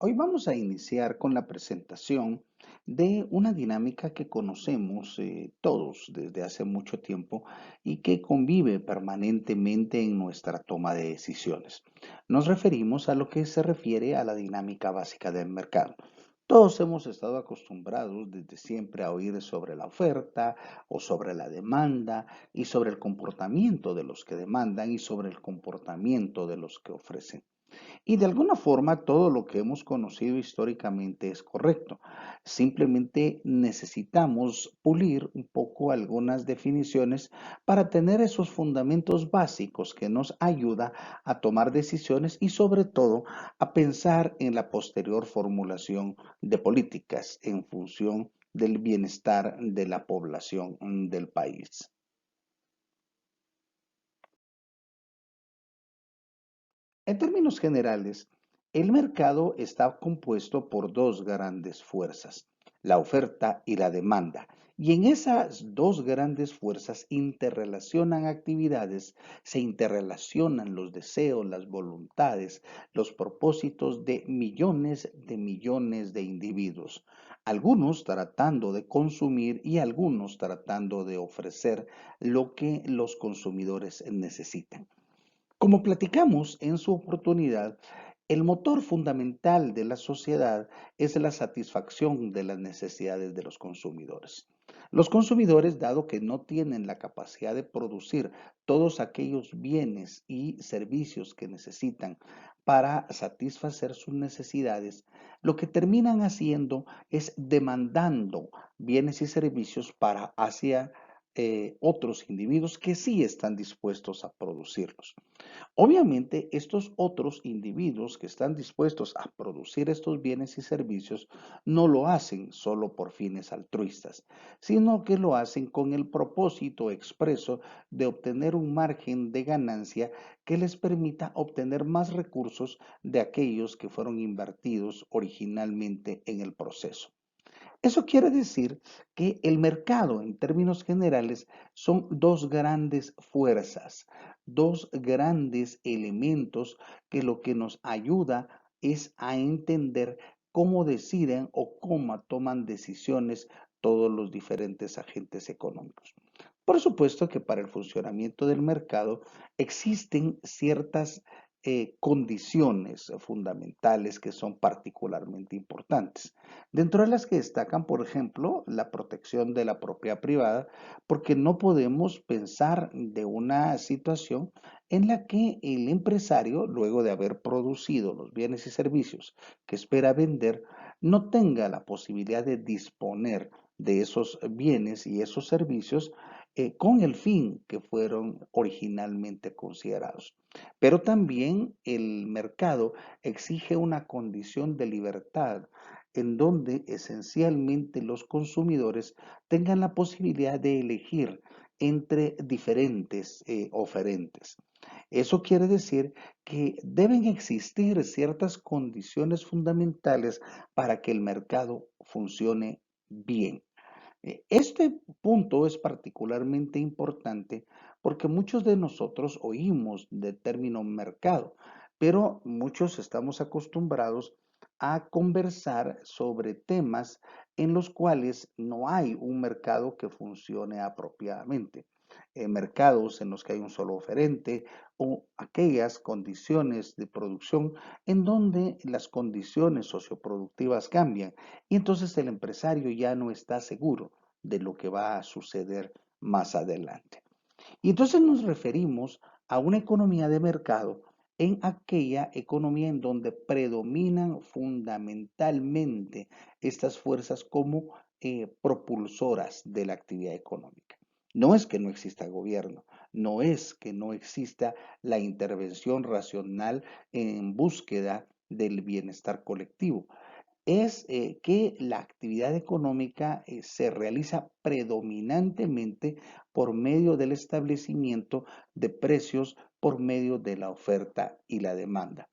Hoy vamos a iniciar con la presentación de una dinámica que conocemos todos desde hace mucho tiempo y que convive permanentemente en nuestra toma de decisiones. Nos referimos a lo que se refiere a la dinámica básica del mercado. Todos hemos estado acostumbrados desde siempre a oír sobre la oferta o sobre la demanda y sobre el comportamiento de los que demandan y sobre el comportamiento de los que ofrecen. Y de alguna forma todo lo que hemos conocido históricamente es correcto. Simplemente necesitamos pulir un poco algunas definiciones para tener esos fundamentos básicos que nos ayuda a tomar decisiones y sobre todo a pensar en la posterior formulación de políticas en función del bienestar de la población del país. En términos generales, el mercado está compuesto por dos grandes fuerzas, la oferta y la demanda. Y en esas dos grandes fuerzas interrelacionan actividades, se interrelacionan los deseos, las voluntades, los propósitos de millones de individuos, algunos tratando de consumir y algunos tratando de ofrecer lo que los consumidores necesitan. Como platicamos en su oportunidad, el motor fundamental de la sociedad es la satisfacción de las necesidades de los consumidores. Los consumidores, dado que no tienen la capacidad de producir todos aquellos bienes y servicios que necesitan para satisfacer sus necesidades, lo que terminan haciendo es demandando bienes y servicios para hacia otros individuos que sí están dispuestos a producirlos. Obviamente, estos otros individuos que están dispuestos a producir estos bienes y servicios no lo hacen solo por fines altruistas, sino que lo hacen con el propósito expreso de obtener un margen de ganancia que les permita obtener más recursos de aquellos que fueron invertidos originalmente en el proceso. Eso quiere decir que el mercado, en términos generales, son dos grandes fuerzas, dos grandes elementos que lo que nos ayuda es a entender cómo deciden o cómo toman decisiones todos los diferentes agentes económicos. Por supuesto que para el funcionamiento del mercado existen ciertas condiciones fundamentales que son particularmente importantes. Dentro de las que destacan, por ejemplo, la protección de la propiedad privada, porque no podemos pensar de una situación en la que el empresario, luego de haber producido los bienes y servicios que espera vender, no tenga la posibilidad de disponer de esos bienes y esos servicios con el fin que fueron originalmente considerados. Pero también el mercado exige una condición de libertad en donde esencialmente los consumidores tengan la posibilidad de elegir entre diferentes oferentes. Eso quiere decir que deben existir ciertas condiciones fundamentales para que el mercado funcione bien. Este punto es particularmente importante porque muchos de nosotros oímos del término mercado, pero muchos estamos acostumbrados a conversar sobre temas en los cuales no hay un mercado que funcione apropiadamente. Mercados en los que hay un solo oferente o aquellas condiciones de producción en donde las condiciones socioproductivas cambian y entonces el empresario ya no está seguro de lo que va a suceder más adelante. Y entonces nos referimos a una economía de mercado en aquella economía en donde predominan fundamentalmente estas fuerzas como propulsoras de la actividad económica. No es que no exista gobierno, no es que no exista la intervención racional en búsqueda del bienestar colectivo, es que la actividad económica se realiza predominantemente por medio del establecimiento de precios por medio de la oferta y la demanda.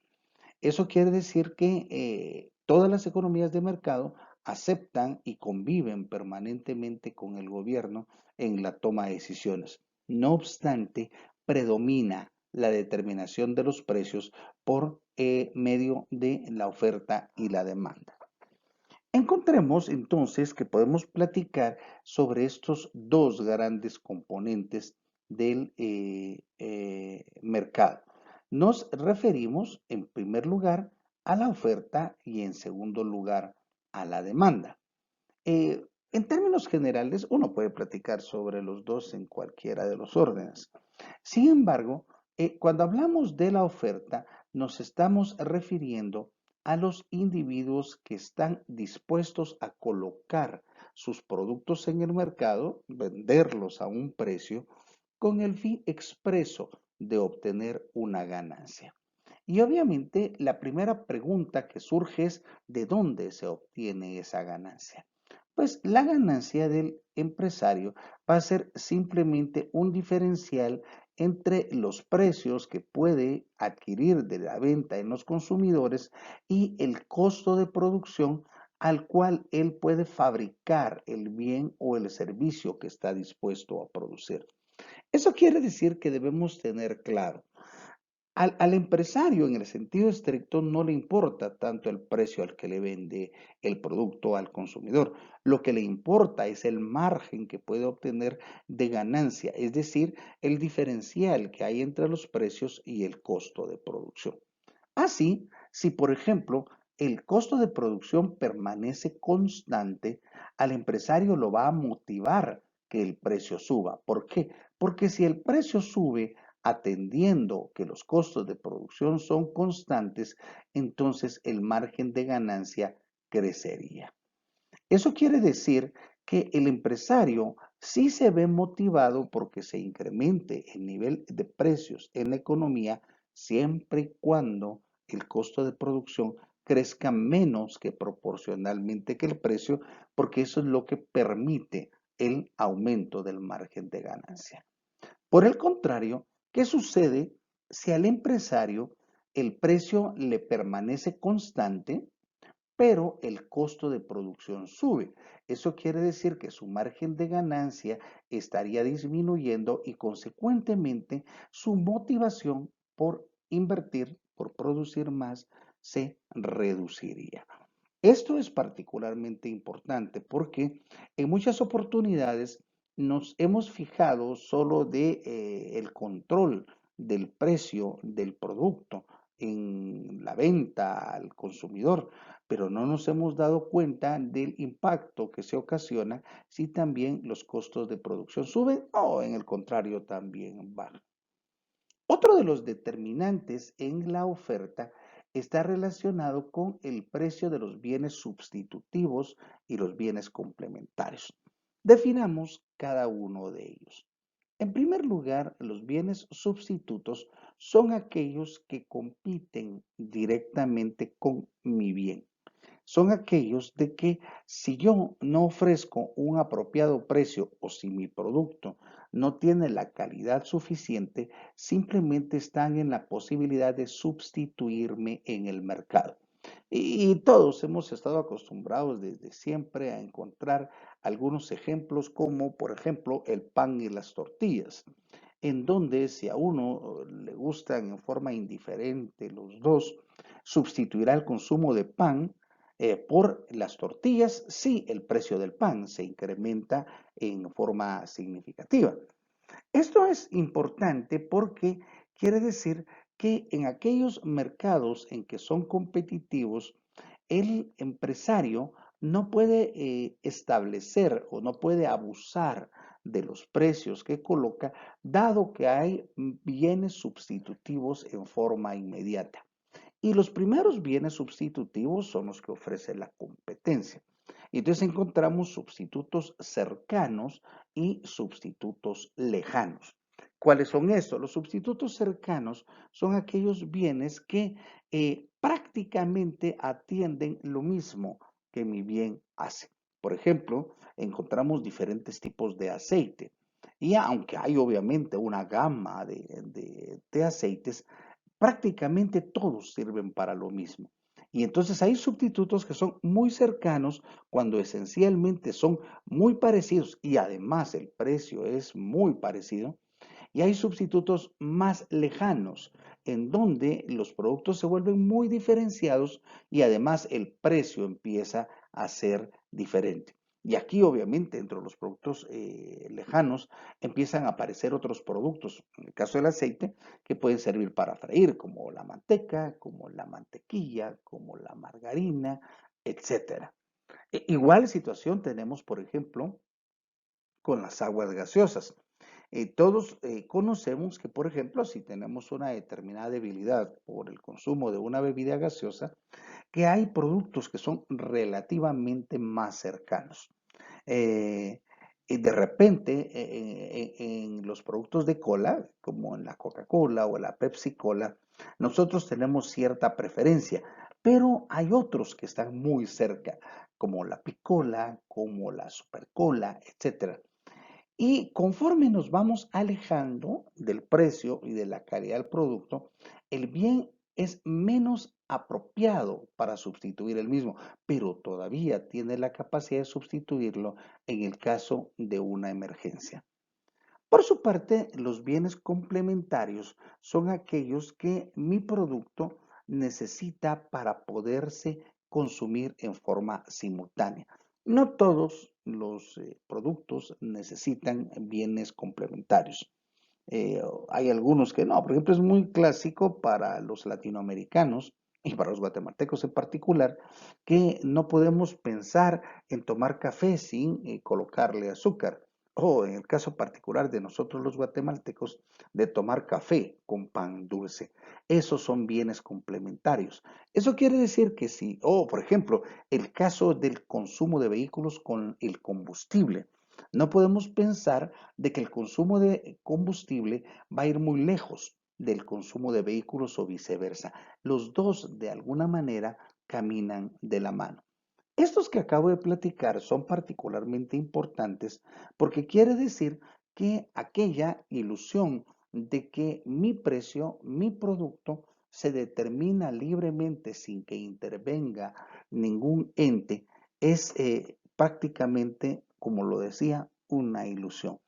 Eso quiere decir que todas las economías de mercado aceptan y conviven permanentemente con el gobierno en la toma de decisiones. No obstante, predomina la determinación de los precios por medio de la oferta y la demanda. Encontremos entonces que podemos platicar sobre estos dos grandes componentes del mercado. Nos referimos en primer lugar a la oferta y en segundo lugar a la demanda. En términos generales, uno puede platicar sobre los dos en cualquiera de los órdenes. Sin embargo, cuando hablamos de la oferta, nos estamos refiriendo a los individuos que están dispuestos a colocar sus productos en el mercado, venderlos a un precio, con el fin expreso de obtener una ganancia. Y obviamente la primera pregunta que surge es ¿de dónde se obtiene esa ganancia? Pues la ganancia del empresario va a ser simplemente un diferencial entre los precios que puede adquirir de la venta en los consumidores y el costo de producción al cual él puede fabricar el bien o el servicio que está dispuesto a producir. Eso quiere decir que debemos tener claro al empresario, en el sentido estricto, no le importa tanto el precio al que le vende el producto al consumidor. Lo que le importa es el margen que puede obtener de ganancia, es decir, el diferencial que hay entre los precios y el costo de producción. Así, si por ejemplo el costo de producción permanece constante, al empresario lo va a motivar que el precio suba. ¿Por qué? Porque si el precio sube atendiendo que los costos de producción son constantes, entonces el margen de ganancia crecería. Eso quiere decir que el empresario sí se ve motivado porque se incremente el nivel de precios en la economía siempre y cuando el costo de producción crezca menos que proporcionalmente que el precio, porque eso es lo que permite el aumento del margen de ganancia. Por el contrario, ¿qué sucede si al empresario el precio le permanece constante, pero el costo de producción sube? Eso quiere decir que su margen de ganancia estaría disminuyendo y consecuentemente su motivación por invertir, por producir más, se reduciría. Esto es particularmente importante porque en muchas oportunidades nos hemos fijado solo de el control del precio del producto en la venta al consumidor, pero no nos hemos dado cuenta del impacto que se ocasiona si también los costos de producción suben o en el contrario también bajan. Otro de los determinantes en la oferta está relacionado con el precio de los bienes sustitutivos y los bienes complementarios. Definamos cada uno de ellos. En primer lugar, los bienes sustitutos son aquellos que compiten directamente con mi bien. Son aquellos de que si yo no ofrezco un apropiado precio o si mi producto no tiene la calidad suficiente, simplemente están en la posibilidad de sustituirme en el mercado. Y todos hemos estado acostumbrados desde siempre a encontrar algunos ejemplos como por ejemplo el pan y las tortillas, en donde si a uno le gustan en forma indiferente los dos, sustituirá el consumo de pan por las tortillas si el precio del pan se incrementa en forma significativa. Esto es importante porque quiere decir que en aquellos mercados en que son competitivos, el empresario no puede establecer o no puede abusar de los precios que coloca, dado que hay bienes sustitutivos en forma inmediata. Y los primeros bienes sustitutivos son los que ofrece la competencia. Y entonces encontramos sustitutos cercanos y sustitutos lejanos. ¿Cuáles son estos? Los sustitutos cercanos son aquellos bienes que prácticamente atienden lo mismo que mi bien hace. Por ejemplo, encontramos diferentes tipos de aceite. Y aunque hay obviamente una gama de aceites, prácticamente todos sirven para lo mismo. Y entonces hay sustitutos que son muy cercanos cuando esencialmente son muy parecidos y además el precio es muy parecido. Y hay sustitutos más lejanos, en donde los productos se vuelven muy diferenciados y además el precio empieza a ser diferente. Y aquí obviamente entre los productos lejanos empiezan a aparecer otros productos, en el caso del aceite, que pueden servir para freír, como la manteca, como la mantequilla, como la margarina, etcétera. Igual situación tenemos, por ejemplo, con las aguas gaseosas. Todos conocemos que, por ejemplo, si tenemos una determinada debilidad por el consumo de una bebida gaseosa, que hay productos que son relativamente más cercanos. Eh, y de repente, en los productos de cola, como en la Coca-Cola o la Pepsi-Cola, nosotros tenemos cierta preferencia, pero hay otros que están muy cerca, como la Picola, como la Supercola, etcétera. Y conforme nos vamos alejando del precio y de la calidad del producto, el bien es menos apropiado para sustituir el mismo, pero todavía tiene la capacidad de sustituirlo en el caso de una emergencia. Por su parte, los bienes complementarios son aquellos que mi producto necesita para poderse consumir en forma simultánea. No todos los productos necesitan bienes complementarios. Hay algunos que no. Por ejemplo, es muy clásico para los latinoamericanos y para los guatemaltecos en particular, que no podemos pensar en tomar café sin colocarle azúcar. O en el caso particular de nosotros los guatemaltecos, de tomar café con pan dulce. Esos son bienes complementarios. Eso quiere decir que si, o por ejemplo, el caso del consumo de vehículos con el combustible. No podemos pensar de que el consumo de combustible va a ir muy lejos del consumo de vehículos o viceversa. Los dos, de alguna manera, caminan de la mano. Estos que acabo de platicar son particularmente importantes porque quiere decir que aquella ilusión de que mi precio, mi producto, se determina libremente sin que intervenga ningún ente, es prácticamente, como lo decía, una ilusión.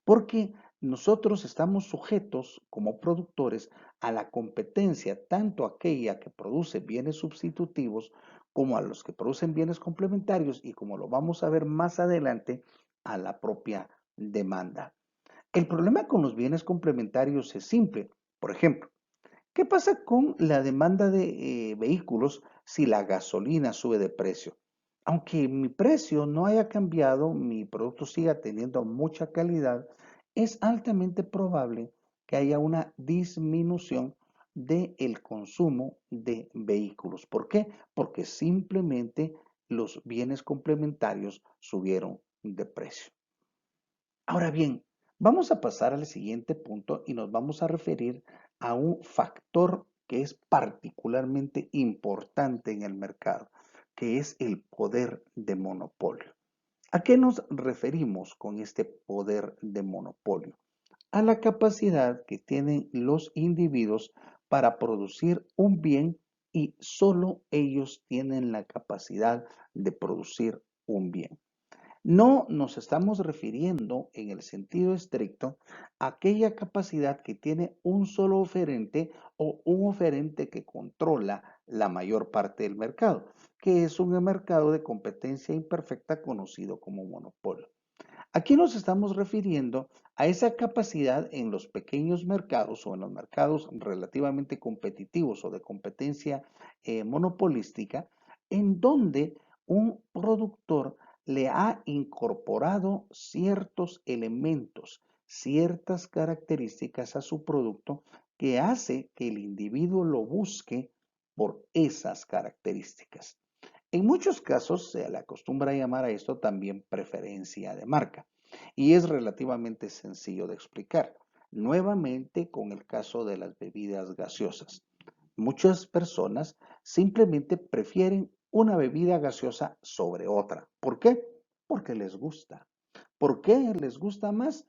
Porque nosotros estamos sujetos como productores a la competencia, tanto aquella que produce bienes sustitutivos como a los que producen bienes complementarios y como lo vamos a ver más adelante, a la propia demanda. El problema con los bienes complementarios es simple. Por ejemplo, ¿qué pasa con la demanda de vehículos si la gasolina sube de precio? Aunque mi precio no haya cambiado, mi producto siga teniendo mucha calidad, es altamente probable que haya una disminución del consumo de vehículos. ¿Por qué? Porque simplemente los bienes complementarios subieron de precio. Ahora bien, vamos a pasar al siguiente punto y nos vamos a referir a un factor que es particularmente importante en el mercado, que es el poder de monopolio. ¿A qué nos referimos con este poder de monopolio? A la capacidad que tienen los individuos para producir un bien y solo ellos tienen la capacidad de producir un bien. No nos estamos refiriendo en el sentido estricto a aquella capacidad que tiene un solo oferente o un oferente que controla la mayor parte del mercado, que es un mercado de competencia imperfecta conocido como monopolio. Aquí nos estamos refiriendo a esa capacidad en los pequeños mercados o en los mercados relativamente competitivos o de competencia monopolística, en donde un productor le ha incorporado ciertos elementos, ciertas características a su producto que hace que el individuo lo busque por esas características. En muchos casos se le acostumbra a llamar a esto también preferencia de marca y es relativamente sencillo de explicar. Nuevamente con el caso de las bebidas gaseosas. Muchas personas simplemente prefieren una bebida gaseosa sobre otra. ¿Por qué? Porque les gusta. ¿Por qué les gusta más?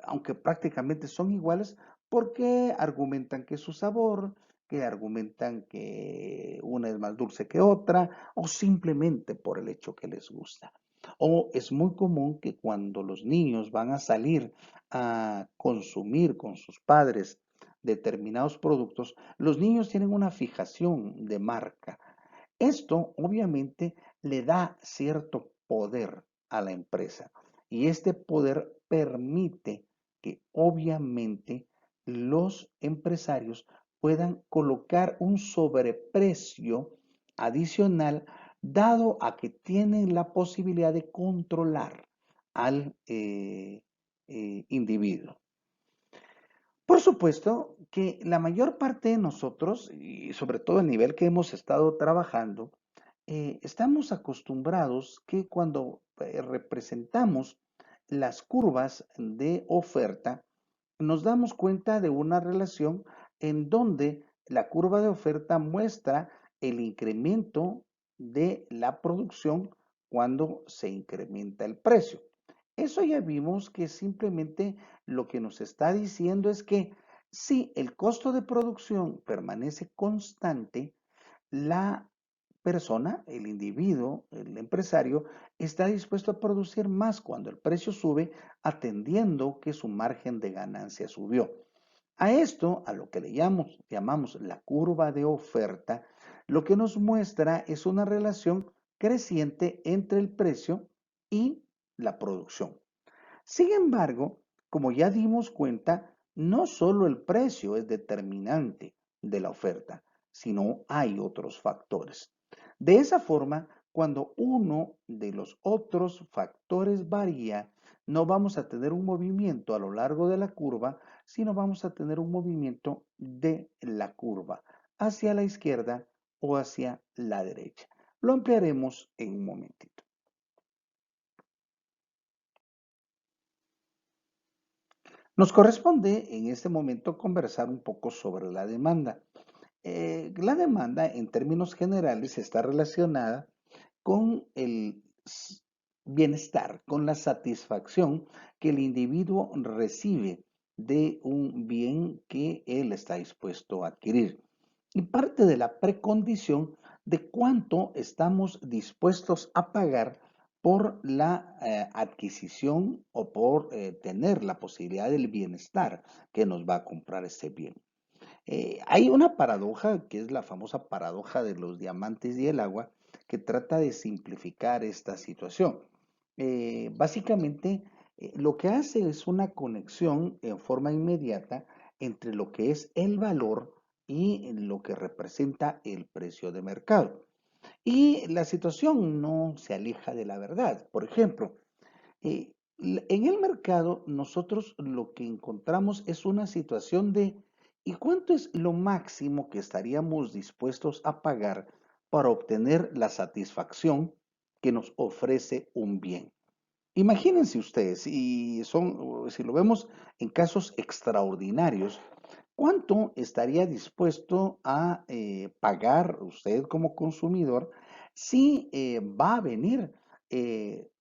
Aunque prácticamente son iguales, porque argumentan que su sabor, que argumentan que una es más dulce que otra, o simplemente por el hecho que les gusta. O es muy común que cuando los niños van a salir a consumir con sus padres determinados productos, los niños tienen una fijación de marca. Esto obviamente le da cierto poder a la empresa y este poder permite que obviamente los empresarios puedan colocar un sobreprecio adicional dado a que tienen la posibilidad de controlar al individuo. Por supuesto que la mayor parte de nosotros, y sobre todo el nivel que hemos estado trabajando, estamos acostumbrados que cuando representamos las curvas de oferta, nos damos cuenta de una relación en donde la curva de oferta muestra el incremento de la producción cuando se incrementa el precio. Eso ya vimos que simplemente lo que nos está diciendo es que si el costo de producción permanece constante, la persona, el individuo, el empresario, está dispuesto a producir más cuando el precio sube, atendiendo que su margen de ganancia subió. A esto, a lo que le llamamos la curva de oferta, lo que nos muestra es una relación creciente entre el precio y la producción. Sin embargo, como ya dimos cuenta, no solo el precio es determinante de la oferta, sino hay otros factores. De esa forma, cuando uno de los otros factores varía, no vamos a tener un movimiento a lo largo de la curva, sino vamos a tener un movimiento de la curva hacia la izquierda o hacia la derecha. Lo ampliaremos en un momentito. Nos corresponde en este momento conversar un poco sobre la demanda. La demanda, en términos generales, está relacionada con el bienestar, con la satisfacción que el individuo recibe de un bien que él está dispuesto a adquirir. Y parte de la precondición de cuánto estamos dispuestos a pagar por la adquisición o por tener la posibilidad del bienestar que nos va a comprar ese bien. Hay una paradoja que es la famosa paradoja de los diamantes y el agua que trata de simplificar esta situación. Básicamente, lo que hace es una conexión en forma inmediata entre lo que es el valor y lo que representa el precio de mercado. Y la situación no se aleja de la verdad. Por ejemplo, en el mercado nosotros lo que encontramos es una situación de ¿y cuánto es lo máximo que estaríamos dispuestos a pagar para obtener la satisfacción que nos ofrece un bien? Imagínense ustedes, si lo vemos en casos extraordinarios, ¿cuánto estaría dispuesto a pagar usted como consumidor si va a venir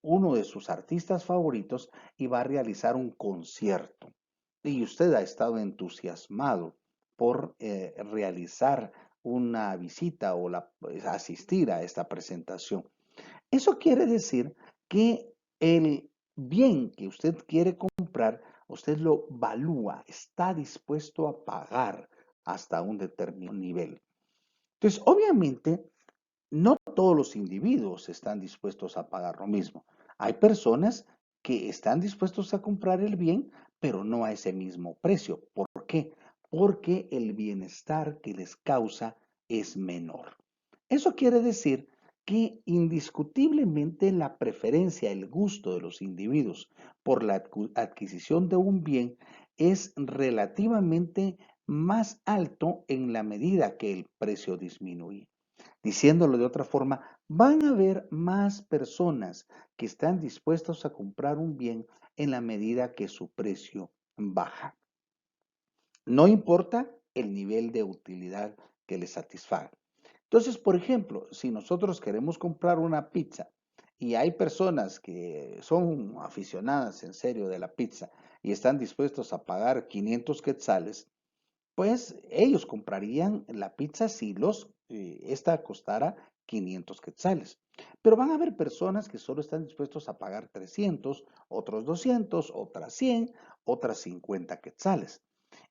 uno de sus artistas favoritos y va a realizar un concierto? Y usted ha estado entusiasmado por realizar una visita o asistir a esta presentación. Eso quiere decir que el bien que usted quiere comprar, usted lo valúa, está dispuesto a pagar hasta un determinado nivel. Entonces, obviamente, no todos los individuos están dispuestos a pagar lo mismo. Hay personas que están dispuestos a comprar el bien, pero no a ese mismo precio. ¿Por qué? Porque el bienestar que les causa es menor. Eso quiere decir que indiscutiblemente la preferencia, el gusto de los individuos por la adquisición de un bien es relativamente más alto en la medida que el precio disminuye. Diciéndolo de otra forma, van a haber más personas que están dispuestas a comprar un bien en la medida que su precio baja. No importa el nivel de utilidad que les satisfaga. Entonces, por ejemplo, si nosotros queremos comprar una pizza y hay personas que son aficionadas en serio de la pizza y están dispuestos a pagar 500 quetzales, pues ellos comprarían la pizza si los esta costará 500 quetzales. Pero van a haber personas que solo están dispuestos a pagar 300, otros 200, otras 100, otras 50 quetzales.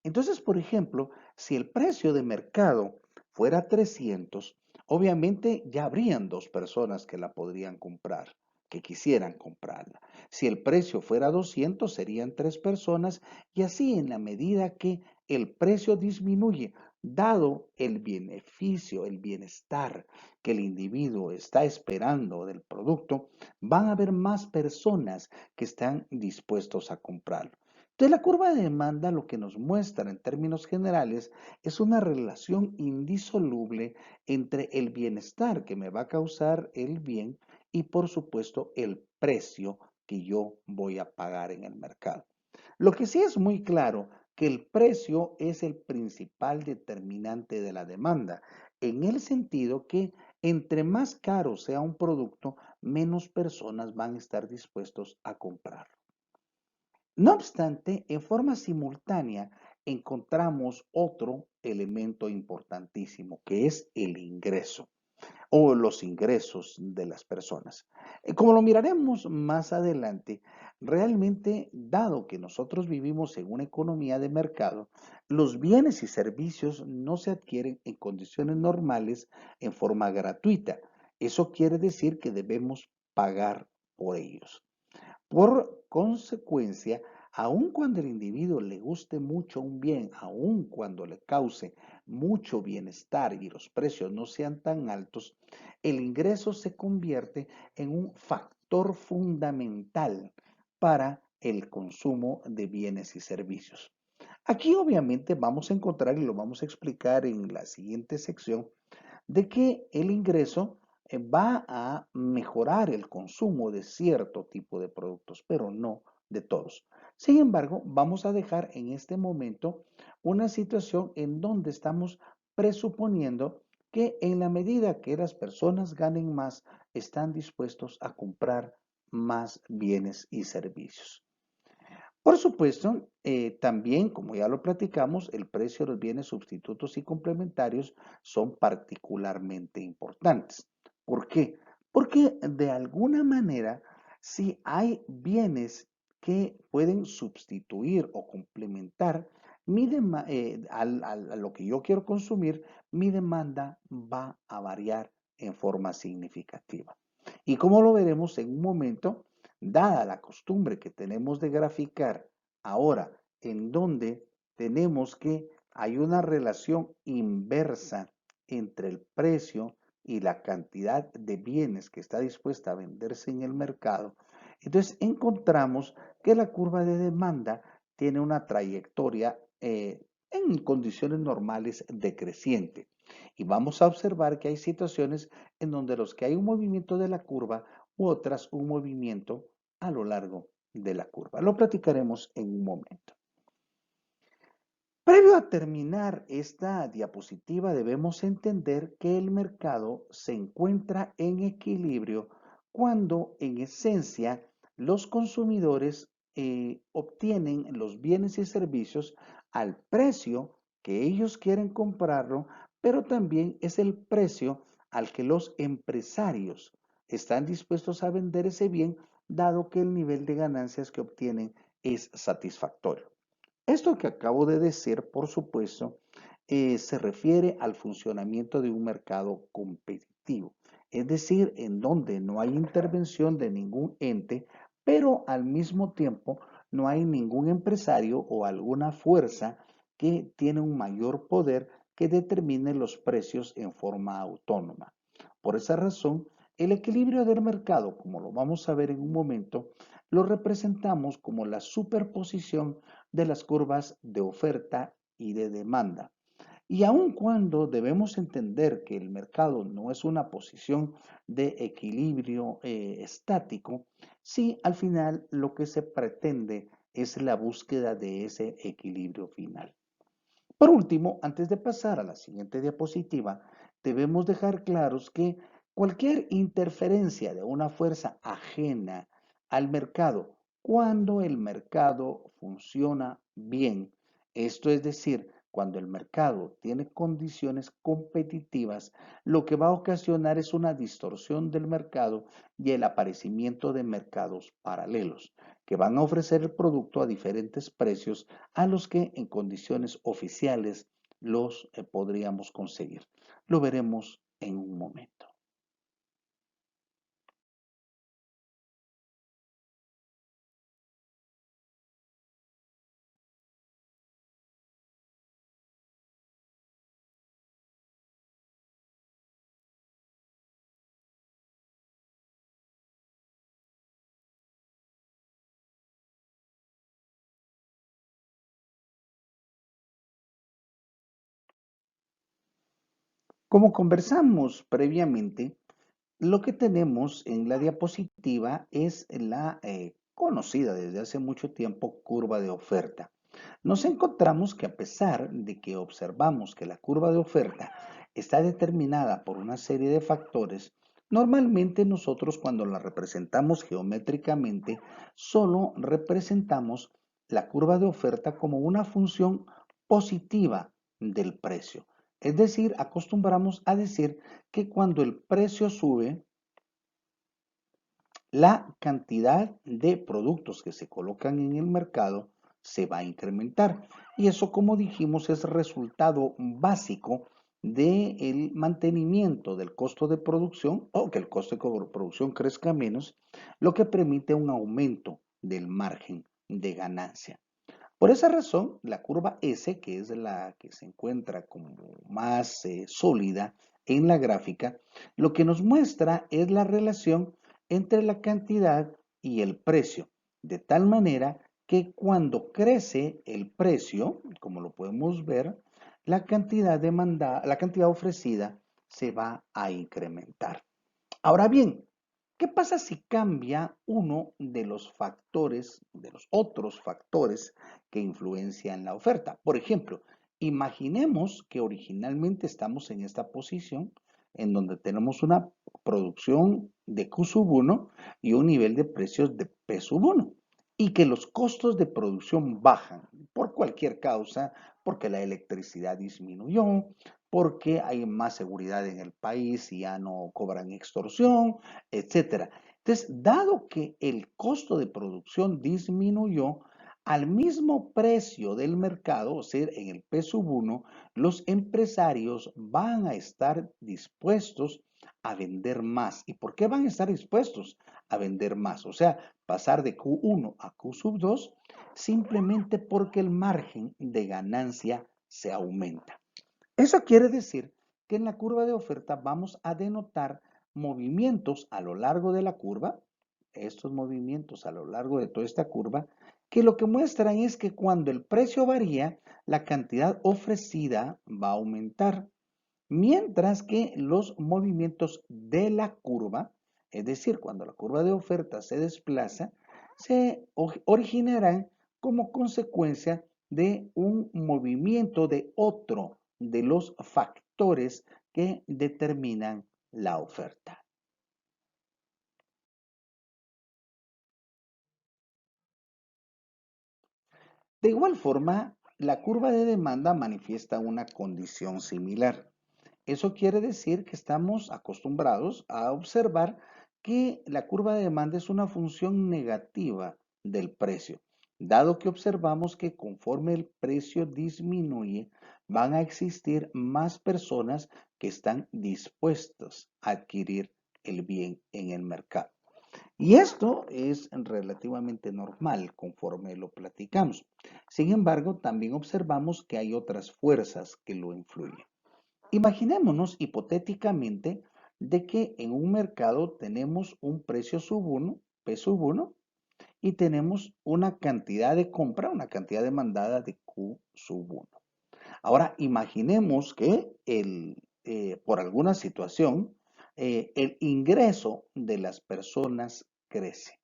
Entonces, por ejemplo, si el precio de mercado fuera 300, obviamente ya habrían dos personas que la podrían comprar, que quisieran comprarla. Si el precio fuera 200, serían tres personas y así en la medida que el precio disminuye, dado el beneficio, el bienestar que el individuo está esperando del producto, van a haber más personas que están dispuestos a comprarlo. Entonces, la curva de demanda lo que nos muestra en términos generales es una relación indisoluble entre el bienestar que me va a causar el bien y, por supuesto, el precio que yo voy a pagar en el mercado. Lo que sí es muy claro que el precio es el principal determinante de la demanda, en el sentido que entre más caro sea un producto, menos personas van a estar dispuestos a comprarlo. No obstante, en forma simultánea encontramos otro elemento importantísimo, que es el ingreso o los ingresos de las personas. Como lo miraremos más adelante, realmente, dado que nosotros vivimos en una economía de mercado, los bienes y servicios no se adquieren en condiciones normales en forma gratuita. Eso quiere decir que debemos pagar por ellos. Por consecuencia, aun cuando el individuo le guste mucho un bien, aun cuando le cause mucho bienestar y los precios no sean tan altos, el ingreso se convierte en un factor fundamental para el consumo de bienes y servicios. Aquí obviamente vamos a encontrar y lo vamos a explicar en la siguiente sección de que el ingreso va a mejorar el consumo de cierto tipo de productos, pero no de todos. Sin embargo, vamos a dejar en este momento una situación en donde estamos presuponiendo que en la medida que las personas ganen más, están dispuestos a comprar más bienes y servicios. Por supuesto, también, como ya lo platicamos, el precio de los bienes sustitutos y complementarios son particularmente importantes. ¿Por qué? Porque de alguna manera, si hay bienes que pueden sustituir o complementar a lo que yo quiero consumir, mi demanda va a variar en forma significativa. Y como lo veremos en un momento, dada la costumbre que tenemos de graficar ahora, en donde tenemos que hay una relación inversa entre el precio y la cantidad de bienes que está dispuesta a venderse en el mercado, entonces encontramos que la curva de demanda tiene una trayectoria en condiciones normales decreciente. Y vamos a observar que hay situaciones en donde los que hay un movimiento de la curva u otras un movimiento a lo largo de la curva. Lo platicaremos en un momento. Previo a terminar esta diapositiva, debemos entender que el mercado se encuentra en equilibrio cuando en esencia los consumidores obtienen los bienes y servicios al precio que ellos quieren comprarlo, pero también es el precio al que los empresarios están dispuestos a vender ese bien, dado que el nivel de ganancias que obtienen es satisfactorio. Esto que acabo de decir, por supuesto, se refiere al funcionamiento de un mercado competitivo, es decir, en donde no hay intervención de ningún ente, pero al mismo tiempo no hay ningún empresario o alguna fuerza que tiene un mayor poder que determine los precios en forma autónoma. Por esa razón, el equilibrio del mercado, como lo vamos a ver en un momento, lo representamos como la superposición de las curvas de oferta y de demanda. Y aun cuando debemos entender que el mercado no es una posición de equilibrio estático, sí al final lo que se pretende es la búsqueda de ese equilibrio final. Por último, antes de pasar a la siguiente diapositiva, debemos dejar claros que cualquier interferencia de una fuerza ajena al mercado, cuando el mercado funciona bien, esto es decir, Cuando el mercado tiene condiciones competitivas, lo que va a ocasionar es una distorsión del mercado y el aparecimiento de mercados paralelos, que van a ofrecer el producto a diferentes precios a los que en condiciones oficiales los podríamos conseguir. Lo veremos en un momento. Como conversamos previamente, lo que tenemos en la diapositiva es la conocida desde hace mucho tiempo curva de oferta. Nos encontramos que a pesar de que observamos que la curva de oferta está determinada por una serie de factores, normalmente nosotros cuando la representamos geométricamente, solo representamos la curva de oferta como una función positiva del precio. Es decir, acostumbramos a decir que cuando el precio sube, la cantidad de productos que se colocan en el mercado se va a incrementar. Y eso, como dijimos, es resultado básico del mantenimiento del costo de producción o que el costo de producción crezca menos, lo que permite un aumento del margen de ganancia. Por esa razón, la curva S, que es la que se encuentra como más sólida en la gráfica, lo que nos muestra es la relación entre la cantidad y el precio, de tal manera que cuando crece el precio, como lo podemos ver, la cantidad ofrecida se va a incrementar. Ahora bien, ¿qué pasa si cambia uno de los factores, de los otros factores que influencian la oferta? Por ejemplo, imaginemos que originalmente estamos en esta posición en donde tenemos una producción de Q sub 1 y un nivel de precios de P sub 1 y que los costos de producción bajan por cualquier causa, porque la electricidad disminuyó, porque hay más seguridad en el país y ya no cobran extorsión, etcétera. Entonces, dado que el costo de producción disminuyó, al mismo precio del mercado, o sea, en el P sub 1, los empresarios van a estar dispuestos a vender más. ¿Y por qué van a estar dispuestos a vender más? O sea, pasar de Q1 a Q sub 2 simplemente porque el margen de ganancia se aumenta. Eso quiere decir que en la curva de oferta vamos a denotar movimientos a lo largo de la curva, estos movimientos a lo largo de toda esta curva, que lo que muestran es que cuando el precio varía, la cantidad ofrecida va a aumentar, mientras que los movimientos de la curva, es decir, cuando la curva de oferta se desplaza, se originarán como consecuencia de un movimiento de otro de los factores que determinan la oferta. De igual forma, la curva de demanda manifiesta una condición similar. Eso quiere decir que estamos acostumbrados a observar que la curva de demanda es una función negativa del precio, dado que observamos que conforme el precio disminuye, van a existir más personas que están dispuestas a adquirir el bien en el mercado. Y esto es relativamente normal conforme lo platicamos. Sin embargo, también observamos que hay otras fuerzas que lo influyen. Imaginémonos hipotéticamente de que en un mercado tenemos un precio sub 1, P sub 1, y tenemos una cantidad de compra, una cantidad demandada de Q sub 1. Ahora imaginemos que por alguna situación el ingreso de las personas crece.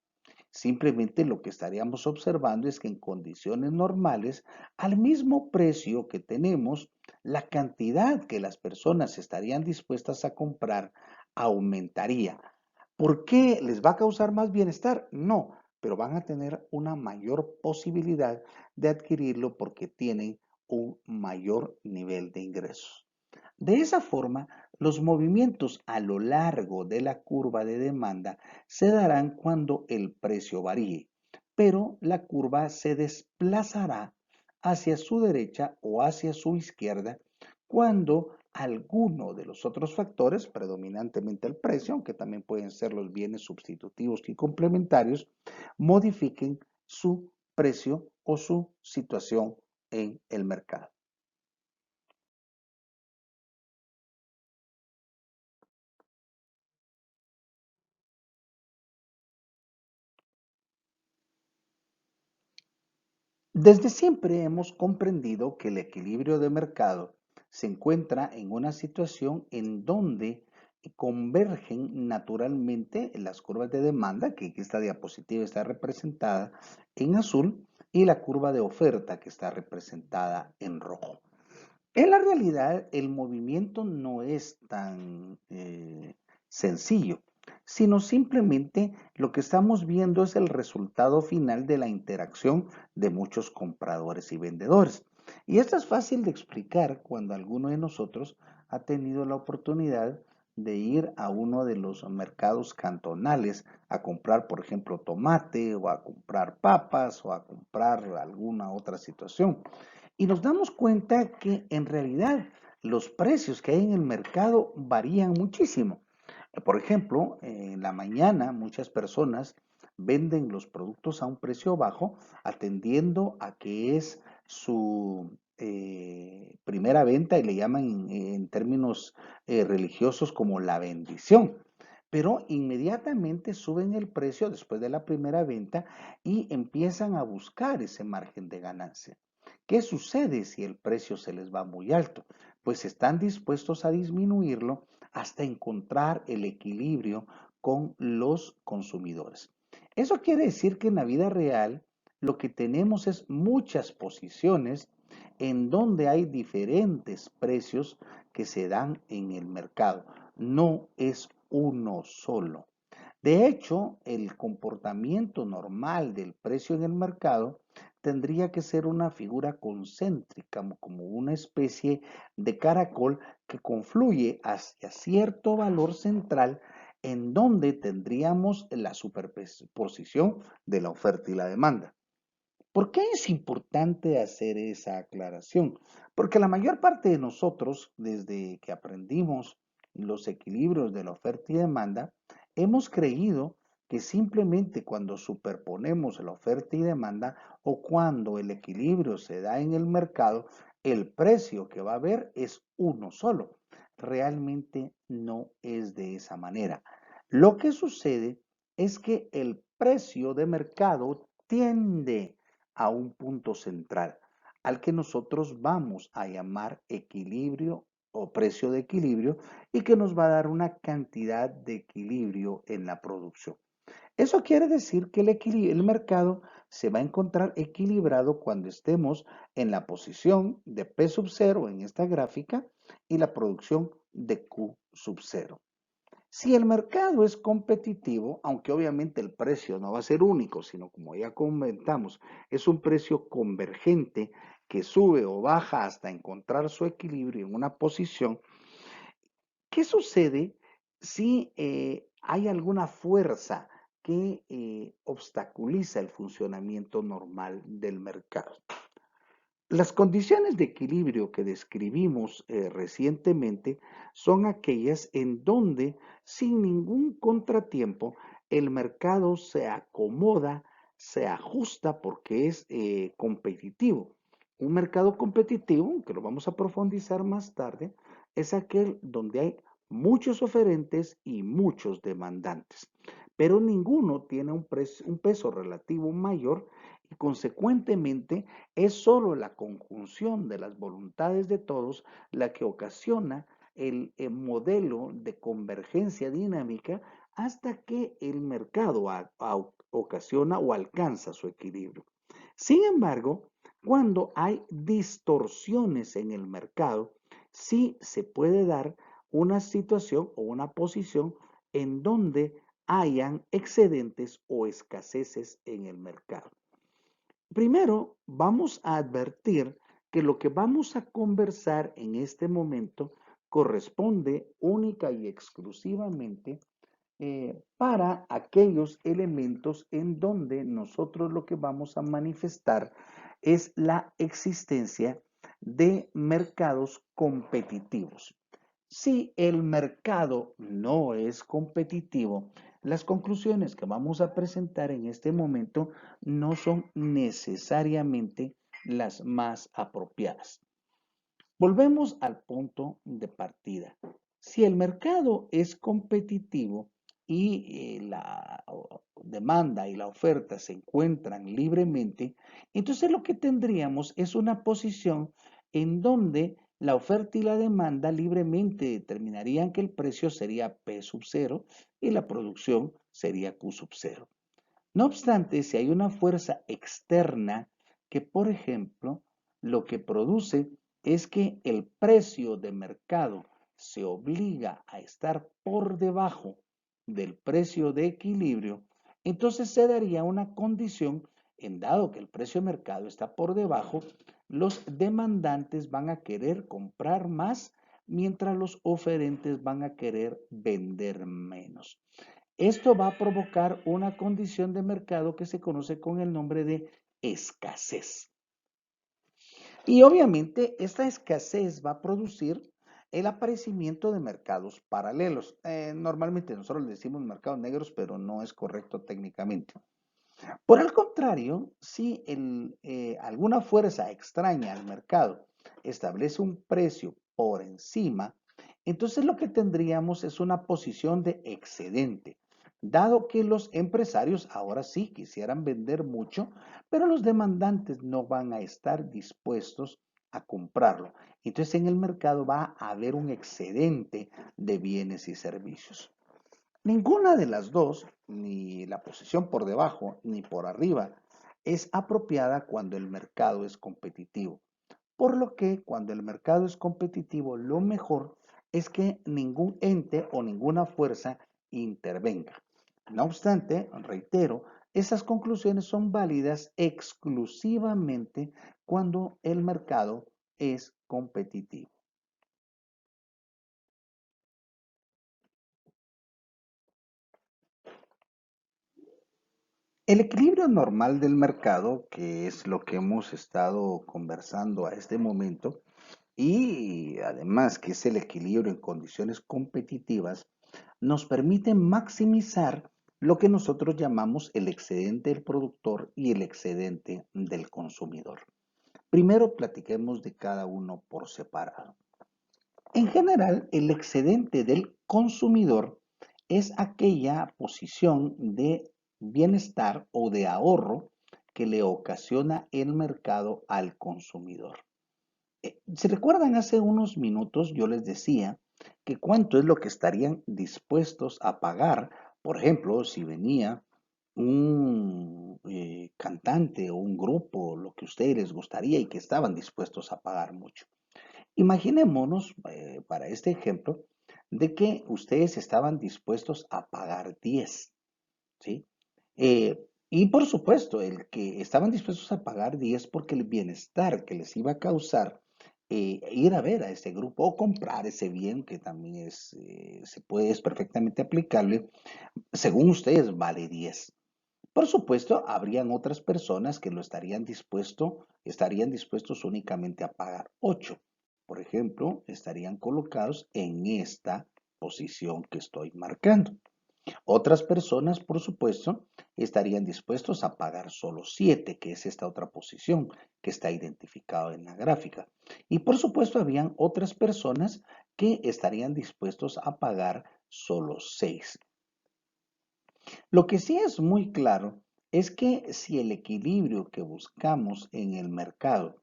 Simplemente lo que estaríamos observando es que en condiciones normales, al mismo precio que tenemos, la cantidad que las personas estarían dispuestas a comprar aumentaría. ¿Por qué les va a causar más bienestar? No, pero van a tener una mayor posibilidad de adquirirlo porque tienen un mayor nivel de ingresos. De esa forma, los movimientos a lo largo de la curva de demanda se darán cuando el precio varíe, pero la curva se desplazará hacia su derecha o hacia su izquierda cuando alguno de los otros factores, predominantemente el precio, aunque también pueden ser los bienes sustitutivos y complementarios, modifiquen su precio o su situación en el mercado. Desde siempre hemos comprendido que el equilibrio de mercado se encuentra en una situación en donde convergen naturalmente las curvas de demanda, que esta diapositiva está representada en azul, y la curva de oferta, que está representada en rojo. En la realidad, el movimiento no es tan sencillo, sino simplemente lo que estamos viendo es el resultado final de la interacción de muchos compradores y vendedores. Y esto es fácil de explicar cuando alguno de nosotros ha tenido la oportunidad de ir a uno de los mercados cantonales a comprar, por ejemplo, tomate o a comprar papas o a comprar alguna otra situación. Y nos damos cuenta que en realidad los precios que hay en el mercado varían muchísimo. Por ejemplo, en la mañana muchas personas venden los productos a un precio bajo, atendiendo a que es su primera venta y le llaman en términos religiosos como la bendición. Pero inmediatamente suben el precio después de la primera venta y empiezan a buscar ese margen de ganancia. ¿Qué sucede si el precio se les va muy alto? Pues están dispuestos a disminuirlo hasta encontrar el equilibrio con los consumidores. Eso quiere decir que en la vida real lo que tenemos es muchas posiciones en donde hay diferentes precios que se dan en el mercado. No es uno solo. De hecho, el comportamiento normal del precio en el mercado tendría que ser una figura concéntrica, como una especie de caracol que confluye hacia cierto valor central en donde tendríamos la superposición de la oferta y la demanda. ¿Por qué es importante hacer esa aclaración? Porque la mayor parte de nosotros, desde que aprendimos los equilibrios de la oferta y demanda, hemos creído que simplemente cuando superponemos la oferta y demanda o cuando el equilibrio se da en el mercado, el precio que va a haber es uno solo. Realmente no es de esa manera. Lo que sucede es que el precio de mercado tiende a un punto central, al que nosotros vamos a llamar equilibrio o precio de equilibrio y que nos va a dar una cantidad de equilibrio en la producción. Eso quiere decir que el mercado se va a encontrar equilibrado cuando estemos en la posición de P sub 0 en esta gráfica y la producción de Q sub 0. Si el mercado es competitivo, aunque obviamente el precio no va a ser único, sino como ya comentamos, es un precio convergente que sube o baja hasta encontrar su equilibrio en una posición, ¿qué sucede si hay alguna fuerza que obstaculiza el funcionamiento normal del mercado? Las condiciones de equilibrio que describimos recientemente son aquellas en donde, sin ningún contratiempo, el mercado se acomoda, se ajusta porque es competitivo. Un mercado competitivo, que lo vamos a profundizar más tarde, es aquel donde hay muchos oferentes y muchos demandantes, pero ninguno tiene un peso relativo mayor y consecuentemente es solo la conjunción de las voluntades de todos la que ocasiona el modelo de convergencia dinámica hasta que el mercado ocasiona o alcanza su equilibrio. Sin embargo, cuando hay distorsiones en el mercado, sí se puede dar una situación o una posición en donde hayan excedentes o escaseces en el mercado. Primero, vamos a advertir que lo que vamos a conversar en este momento corresponde única y exclusivamente para aquellos elementos en donde nosotros lo que vamos a manifestar es la existencia de mercados competitivos. Si el mercado no es competitivo, las conclusiones que vamos a presentar en este momento no son necesariamente las más apropiadas. Volvemos al punto de partida. Si el mercado es competitivo y la demanda y la oferta se encuentran libremente, entonces lo que tendríamos es una posición en donde la oferta y la demanda libremente determinarían que el precio sería P sub 0 y la producción sería Q sub 0. No obstante, si hay una fuerza externa que, por ejemplo, lo que produce es que el precio de mercado se obliga a estar por debajo del precio de equilibrio, entonces se daría una condición en dado que el precio de mercado está por debajo, los demandantes van a querer comprar más mientras los oferentes van a querer vender menos. Esto va a provocar una condición de mercado que se conoce con el nombre de escasez. Y obviamente esta escasez va a producir el aparecimiento de mercados paralelos. Normalmente nosotros le decimos mercados negros, pero no es correcto técnicamente. Por el contrario, si alguna fuerza extraña al mercado establece un precio por encima, entonces lo que tendríamos es una posición de excedente, dado que los empresarios ahora sí quisieran vender mucho, pero los demandantes no van a estar dispuestos a comprarlo. Entonces en el mercado va a haber un excedente de bienes y servicios. Ninguna de las dos, ni la posición por debajo ni por arriba, es apropiada cuando el mercado es competitivo. Por lo que cuando el mercado es competitivo, lo mejor es que ningún ente o ninguna fuerza intervenga. No obstante, reitero, esas conclusiones son válidas exclusivamente cuando el mercado es competitivo. El equilibrio normal del mercado, que es lo que hemos estado conversando a este momento, y además que es el equilibrio en condiciones competitivas, nos permite maximizar lo que nosotros llamamos el excedente del productor y el excedente del consumidor. Primero platiquemos de cada uno por separado. En general, el excedente del consumidor es aquella posición de bienestar o de ahorro que le ocasiona el mercado al consumidor. ¿Se recuerdan hace unos minutos yo les decía que cuánto es lo que estarían dispuestos a pagar? Por ejemplo, si venía un cantante o un grupo, lo que a ustedes les gustaría y que estaban dispuestos a pagar mucho. Imaginémonos, para este ejemplo, de que ustedes estaban dispuestos a pagar 10, ¿sí? Y por supuesto, el que estaban dispuestos a pagar 10 porque el bienestar que les iba a causar ir a ver a ese grupo o comprar ese bien que también es perfectamente aplicable, según ustedes vale 10. Por supuesto, habrían otras personas que estarían dispuestos únicamente a pagar 8. Por ejemplo, estarían colocados en esta posición que estoy marcando. Otras personas, por supuesto, estarían dispuestos a pagar solo 7, que es esta otra posición que está identificada en la gráfica. Y por supuesto, habían otras personas que estarían dispuestos a pagar solo 6. Lo que sí es muy claro es que si el equilibrio que buscamos en el mercado,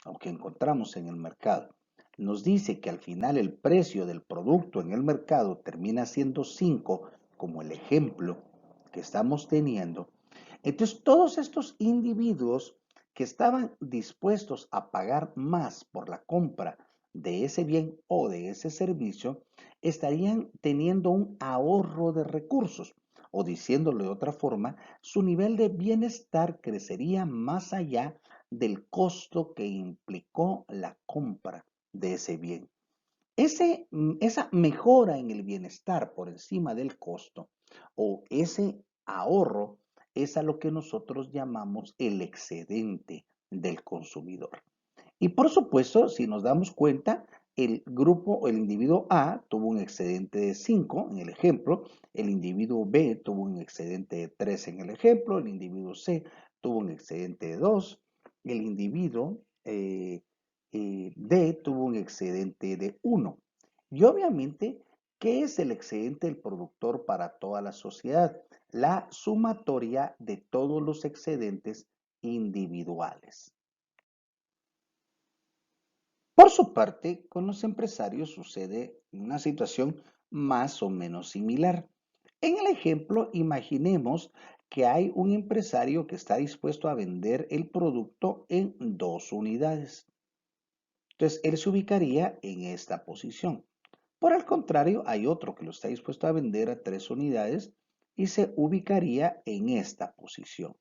o que encontramos en el mercado, nos dice que al final el precio del producto en el mercado termina siendo 5, como el ejemplo que estamos teniendo, entonces todos estos individuos que estaban dispuestos a pagar más por la compra de ese bien o de ese servicio, estarían teniendo un ahorro de recursos. O diciéndolo de otra forma, su nivel de bienestar crecería más allá del costo que implicó la compra de ese bien. Esa mejora en el bienestar por encima del costo o ese ahorro es a lo que nosotros llamamos el excedente del consumidor. Y por supuesto, si nos damos cuenta, el grupo o el individuo A tuvo un excedente de 5 en el ejemplo, el individuo B tuvo un excedente de 3 en el ejemplo, el individuo C tuvo un excedente de 2, el individuo D tuvo un excedente de 1. Y obviamente, ¿qué es el excedente del productor para toda la sociedad? La sumatoria de todos los excedentes individuales. Por su parte, con los empresarios sucede una situación más o menos similar. En el ejemplo, imaginemos que hay un empresario que está dispuesto a vender el producto en 2 unidades. Entonces, él se ubicaría en esta posición. Por el contrario, hay otro que lo está dispuesto a vender a 3 unidades y se ubicaría en esta posición.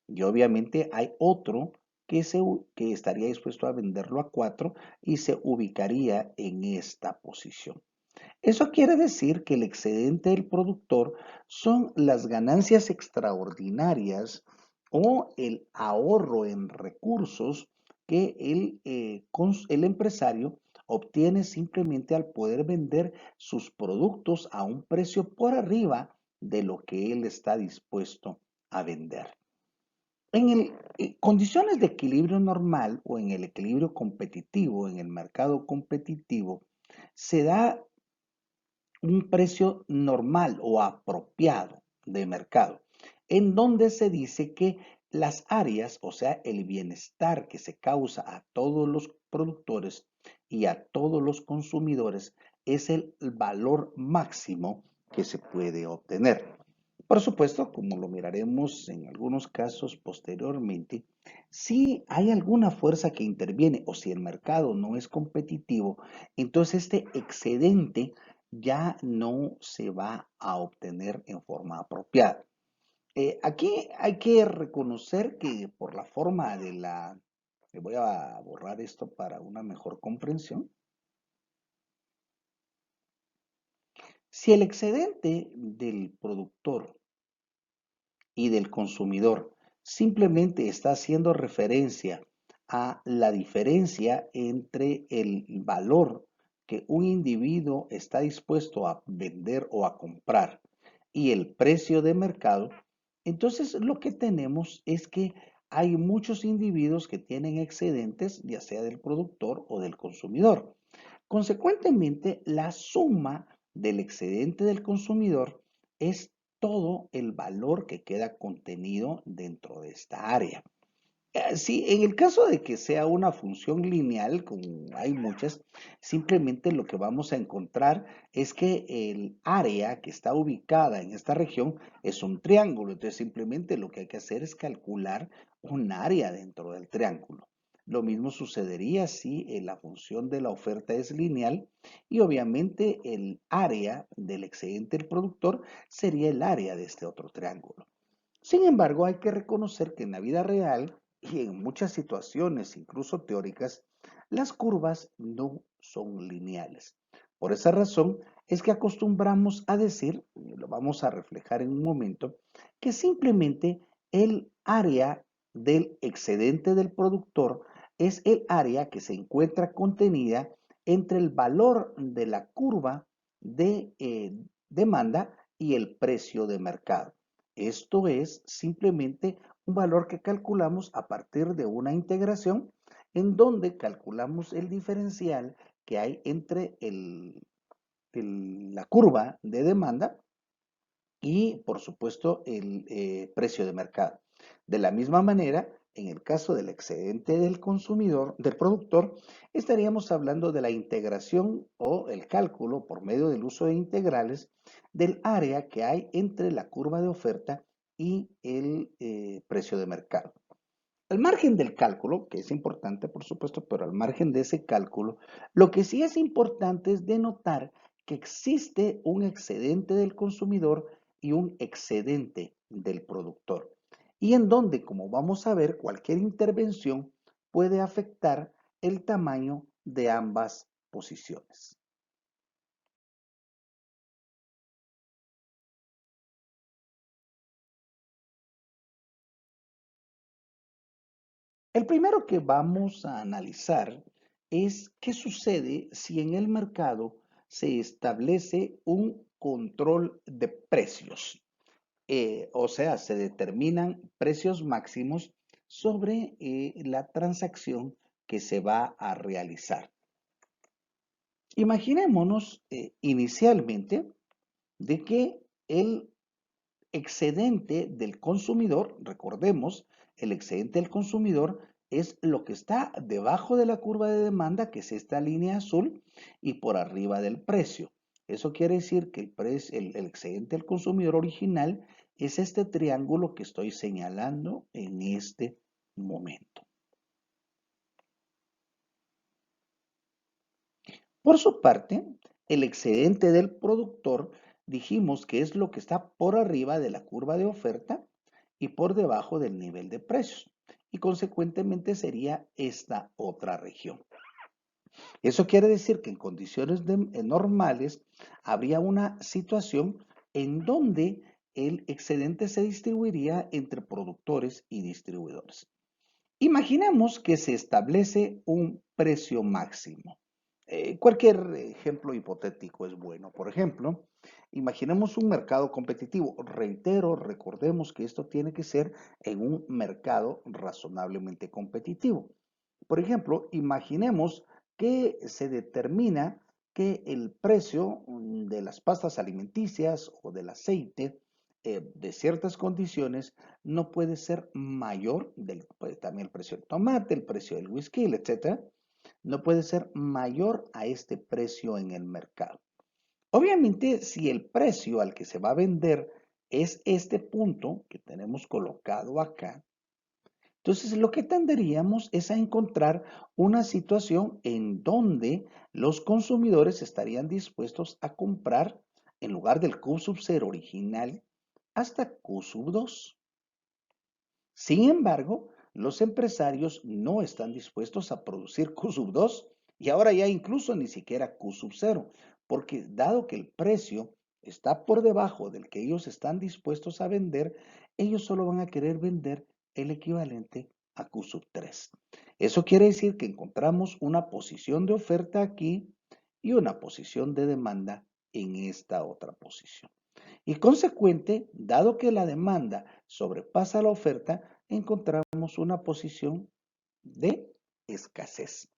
Y obviamente hay otro que estaría dispuesto a venderlo a 4 y se ubicaría en esta posición. Eso quiere decir que el excedente del productor son las ganancias extraordinarias o el ahorro en recursos que el empresario obtiene simplemente al poder vender sus productos a un precio por arriba de lo que él está dispuesto a vender. Condiciones de equilibrio normal o en el equilibrio competitivo, en el mercado competitivo, se da un precio normal o apropiado de mercado, en donde se dice que las áreas, o sea, el bienestar que se causa a todos los productores y a todos los consumidores es el valor máximo que se puede obtener. Por supuesto, como lo miraremos en algunos casos posteriormente, si hay alguna fuerza que interviene o si el mercado no es competitivo, entonces este excedente ya no se va a obtener en forma apropiada. Aquí hay que reconocer que por la forma le voy a borrar esto para una mejor comprensión. Si el excedente del productor y del consumidor simplemente está haciendo referencia a la diferencia entre el valor que un individuo está dispuesto a vender o a comprar y el precio de mercado, entonces lo que tenemos es que hay muchos individuos que tienen excedentes, ya sea del productor o del consumidor. Consecuentemente, la suma del excedente del consumidor es todo el valor que queda contenido dentro de esta área. Sí, en el caso de que sea una función lineal, como hay muchas, simplemente lo que vamos a encontrar es que el área que está ubicada en esta región es un triángulo. Entonces, simplemente lo que hay que hacer es calcular un área dentro del triángulo. Lo mismo sucedería si la función de la oferta es lineal y obviamente el área del excedente del productor sería el área de este otro triángulo. Sin embargo, hay que reconocer que en la vida real y en muchas situaciones, incluso teóricas, las curvas no son lineales. Por esa razón es que acostumbramos a decir, y lo vamos a reflejar en un momento, que simplemente el área del excedente del productor es el área que se encuentra contenida entre el valor de la curva de demanda y el precio de mercado. Esto es simplemente un valor que calculamos a partir de una integración en donde calculamos el diferencial que hay entre la curva de demanda y, por supuesto, el precio de mercado. De la misma manera, en el caso del excedente del consumidor, del productor, estaríamos hablando de la integración o el cálculo por medio del uso de integrales del área que hay entre la curva de oferta y el precio de mercado. Al margen del cálculo, que es importante, por supuesto, pero al margen de ese cálculo, lo que sí es importante es denotar que existe un excedente del consumidor y un excedente del productor. Y en donde, como vamos a ver, cualquier intervención puede afectar el tamaño de ambas posiciones. El primero que vamos a analizar es qué sucede si en el mercado se establece un control de precios. O sea, se determinan precios máximos sobre la transacción que se va a realizar. Imaginémonos inicialmente de que el excedente del consumidor, recordemos, el excedente del consumidor es lo que está debajo de la curva de demanda, que es esta línea azul, y por arriba del precio. Eso quiere decir que el excedente del consumidor original es este triángulo que estoy señalando en este momento. Por su parte, el excedente del productor dijimos que es lo que está por arriba de la curva de oferta y por debajo del nivel de precios. Y consecuentemente sería esta otra región. Eso quiere decir que en condiciones normales habría una situación en donde el excedente se distribuiría entre productores y distribuidores. Imaginemos que se establece un precio máximo. Cualquier ejemplo hipotético es bueno. Por ejemplo, imaginemos un mercado competitivo. Reitero, recordemos que esto tiene que ser en un mercado razonablemente competitivo. Por ejemplo, imaginemos que se determina que el precio de las pastas alimenticias o del aceite de ciertas condiciones no puede ser mayor, también el precio del tomate, el precio del whisky, etcétera, no puede ser mayor a este precio en el mercado. Obviamente, si el precio al que se va a vender es este punto que tenemos colocado acá, entonces lo que tendríamos es a encontrar una situación en donde los consumidores estarían dispuestos a comprar en lugar del Q sub 0 original hasta Q sub 2. Sin embargo, los empresarios no están dispuestos a producir Q sub 2 y ahora ya incluso ni siquiera Q sub 0, porque dado que el precio está por debajo del que ellos están dispuestos a vender, ellos solo van a querer vender el equivalente a Q sub 3. Eso quiere decir que encontramos una posición de oferta aquí y una posición de demanda en esta otra posición. Y consecuente, dado que la demanda sobrepasa la oferta, encontramos una posición de escasez.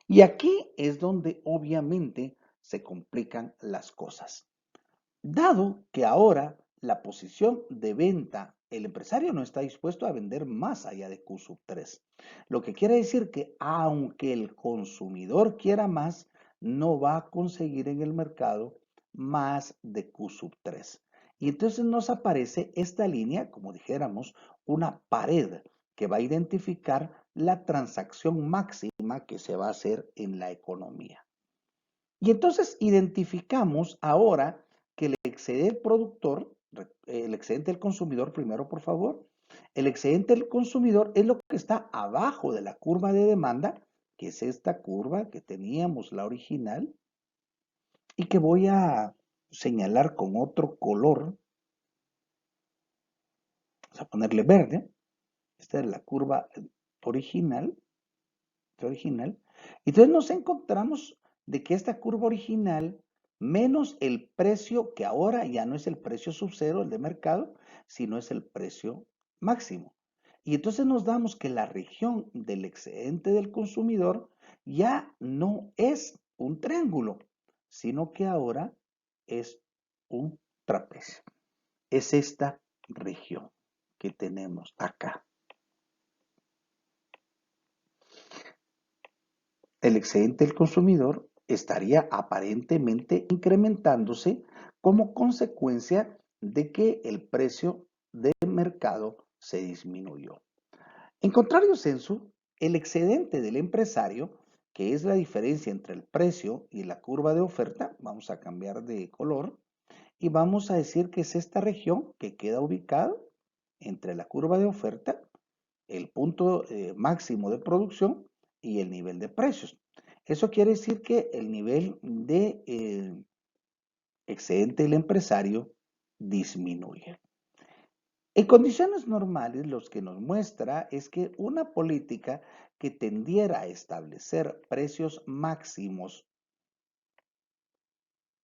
Y aquí es donde obviamente se complican las cosas. Dado que ahora la posición de venta, el empresario no está dispuesto a vender más allá de Q sub 3. Lo que quiere decir que aunque el consumidor quiera más, no va a conseguir en el mercado más de Q sub 3. Y entonces nos aparece esta línea, como dijéramos, una pared que va a identificar la transacción máxima que se va a hacer en la economía. Y entonces identificamos ahora que el excedente productor, el excedente del consumidor, primero por favor, el excedente del consumidor es lo que está abajo de la curva de demanda, que es esta curva que teníamos, la original, y que voy a señalar con otro color. Vamos a ponerle verde. Esta es la curva original. Original. Entonces nos encontramos de que esta curva original menos el precio, que ahora ya no es el precio sub cero, el de mercado, sino es el precio máximo. Y entonces nos damos que la región del excedente del consumidor ya no es un triángulo, sino que ahora es un trapecio. Es esta región que tenemos acá. El excedente del consumidor estaría aparentemente incrementándose como consecuencia de que el precio de mercado se disminuyó. En contrario sensu, el excedente del empresario, que es la diferencia entre el precio y la curva de oferta, vamos a cambiar de color y vamos a decir que es esta región que queda ubicada entre la curva de oferta el punto máximo de producción y el nivel de precios. Eso quiere decir que el nivel de excedente del empresario disminuye. En condiciones normales, lo que nos muestra es que una política que tendiera a establecer precios máximos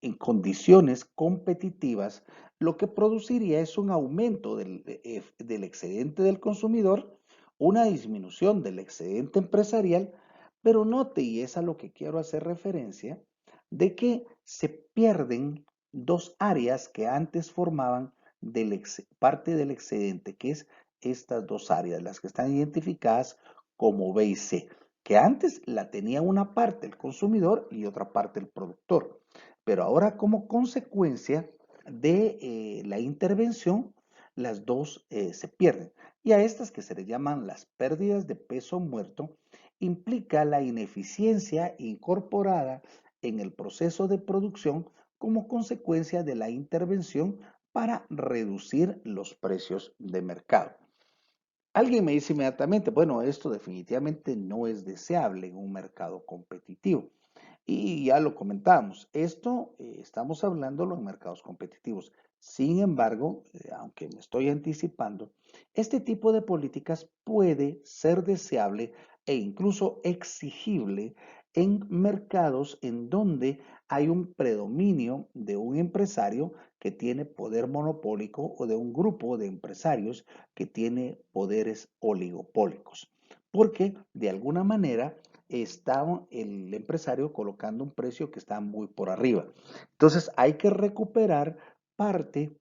en condiciones competitivas, lo que produciría es un aumento del excedente del consumidor, una disminución del excedente empresarial, pero note, y es a lo que quiero hacer referencia, de que se pierden dos áreas que antes formaban parte del excedente, que es estas dos áreas, las que están identificadas como B y C, que antes la tenía una parte el consumidor y otra parte el productor. Pero ahora como consecuencia de la intervención, las dos se pierden. Y a estas que se le llaman las pérdidas de peso muerto, implica la ineficiencia incorporada en el proceso de producción como consecuencia de la intervención para reducir los precios de mercado. Alguien me dice inmediatamente, bueno, esto definitivamente no es deseable en un mercado competitivo. Y ya lo comentábamos, esto estamos hablándolo en mercados competitivos. Sin embargo, aunque me estoy anticipando, este tipo de políticas puede ser deseable e incluso exigible en mercados en donde hay un predominio de un empresario que tiene poder monopólico o de un grupo de empresarios que tiene poderes oligopólicos. Porque de alguna manera está el empresario colocando un precio que está muy por arriba. Entonces hay que recuperar parte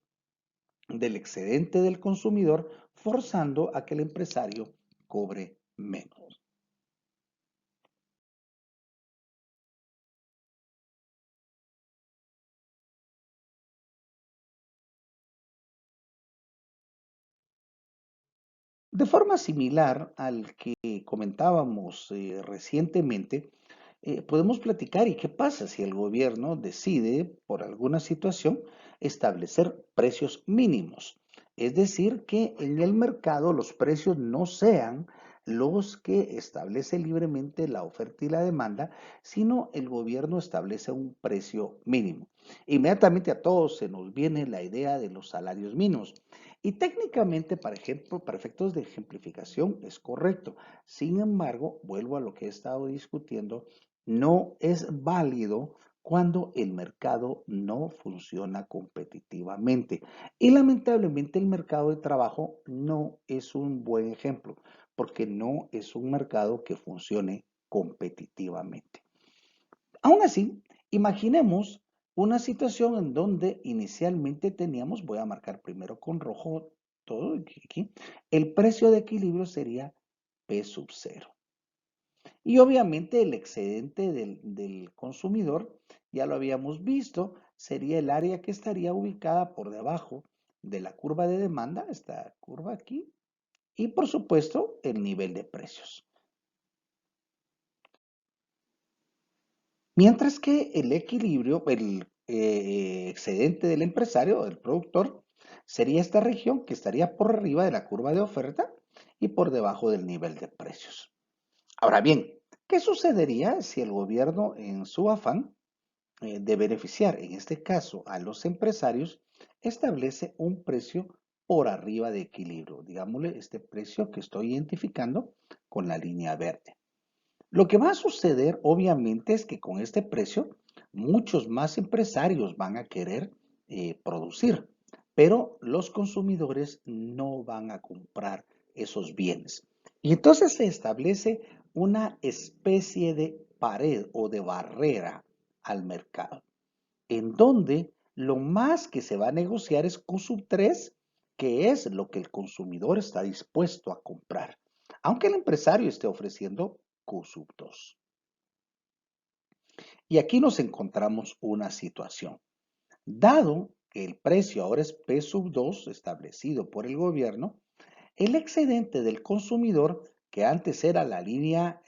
del excedente del consumidor forzando a que el empresario cobre menos. De forma similar al que comentábamos recientemente, podemos platicar y qué pasa si el gobierno decide, por alguna situación, establecer precios mínimos. Es decir, que en el mercado los precios no sean los que establece libremente la oferta y la demanda, sino el gobierno establece un precio mínimo. Inmediatamente a todos se nos viene la idea de los salarios mínimos. Y técnicamente, para ejemplo, para efectos de ejemplificación, es correcto. Sin embargo, vuelvo a lo que he estado discutiendo, no es válido cuando el mercado no funciona competitivamente. Y lamentablemente el mercado de trabajo no es un buen ejemplo, porque no es un mercado que funcione competitivamente. Aún así, imaginemos una situación en donde inicialmente teníamos, voy a marcar primero con rojo todo aquí, el precio de equilibrio sería P sub cero. Y obviamente el excedente del consumidor, ya lo habíamos visto, sería el área que estaría ubicada por debajo de la curva de demanda, esta curva aquí, y por supuesto el nivel de precios. Mientras que el equilibrio, el excedente del empresario o del productor, sería esta región que estaría por arriba de la curva de oferta y por debajo del nivel de precios. Ahora bien, ¿qué sucedería si el gobierno en su afán de beneficiar, en este caso a los empresarios, establece un precio por arriba de equilibrio? Digámosle este precio que estoy identificando con la línea verde. Lo que va a suceder, obviamente, es que con este precio, muchos más empresarios van a querer producir, pero los consumidores no van a comprar esos bienes. Y entonces se establece una especie de pared o de barrera al mercado, en donde lo más que se va a negociar es Q3, que es lo que el consumidor está dispuesto a comprar, aunque el empresario esté ofreciendo Q2. Y aquí nos encontramos una situación. Dado que el precio ahora es P2 establecido por el gobierno, el excedente del consumidor, que antes era la línea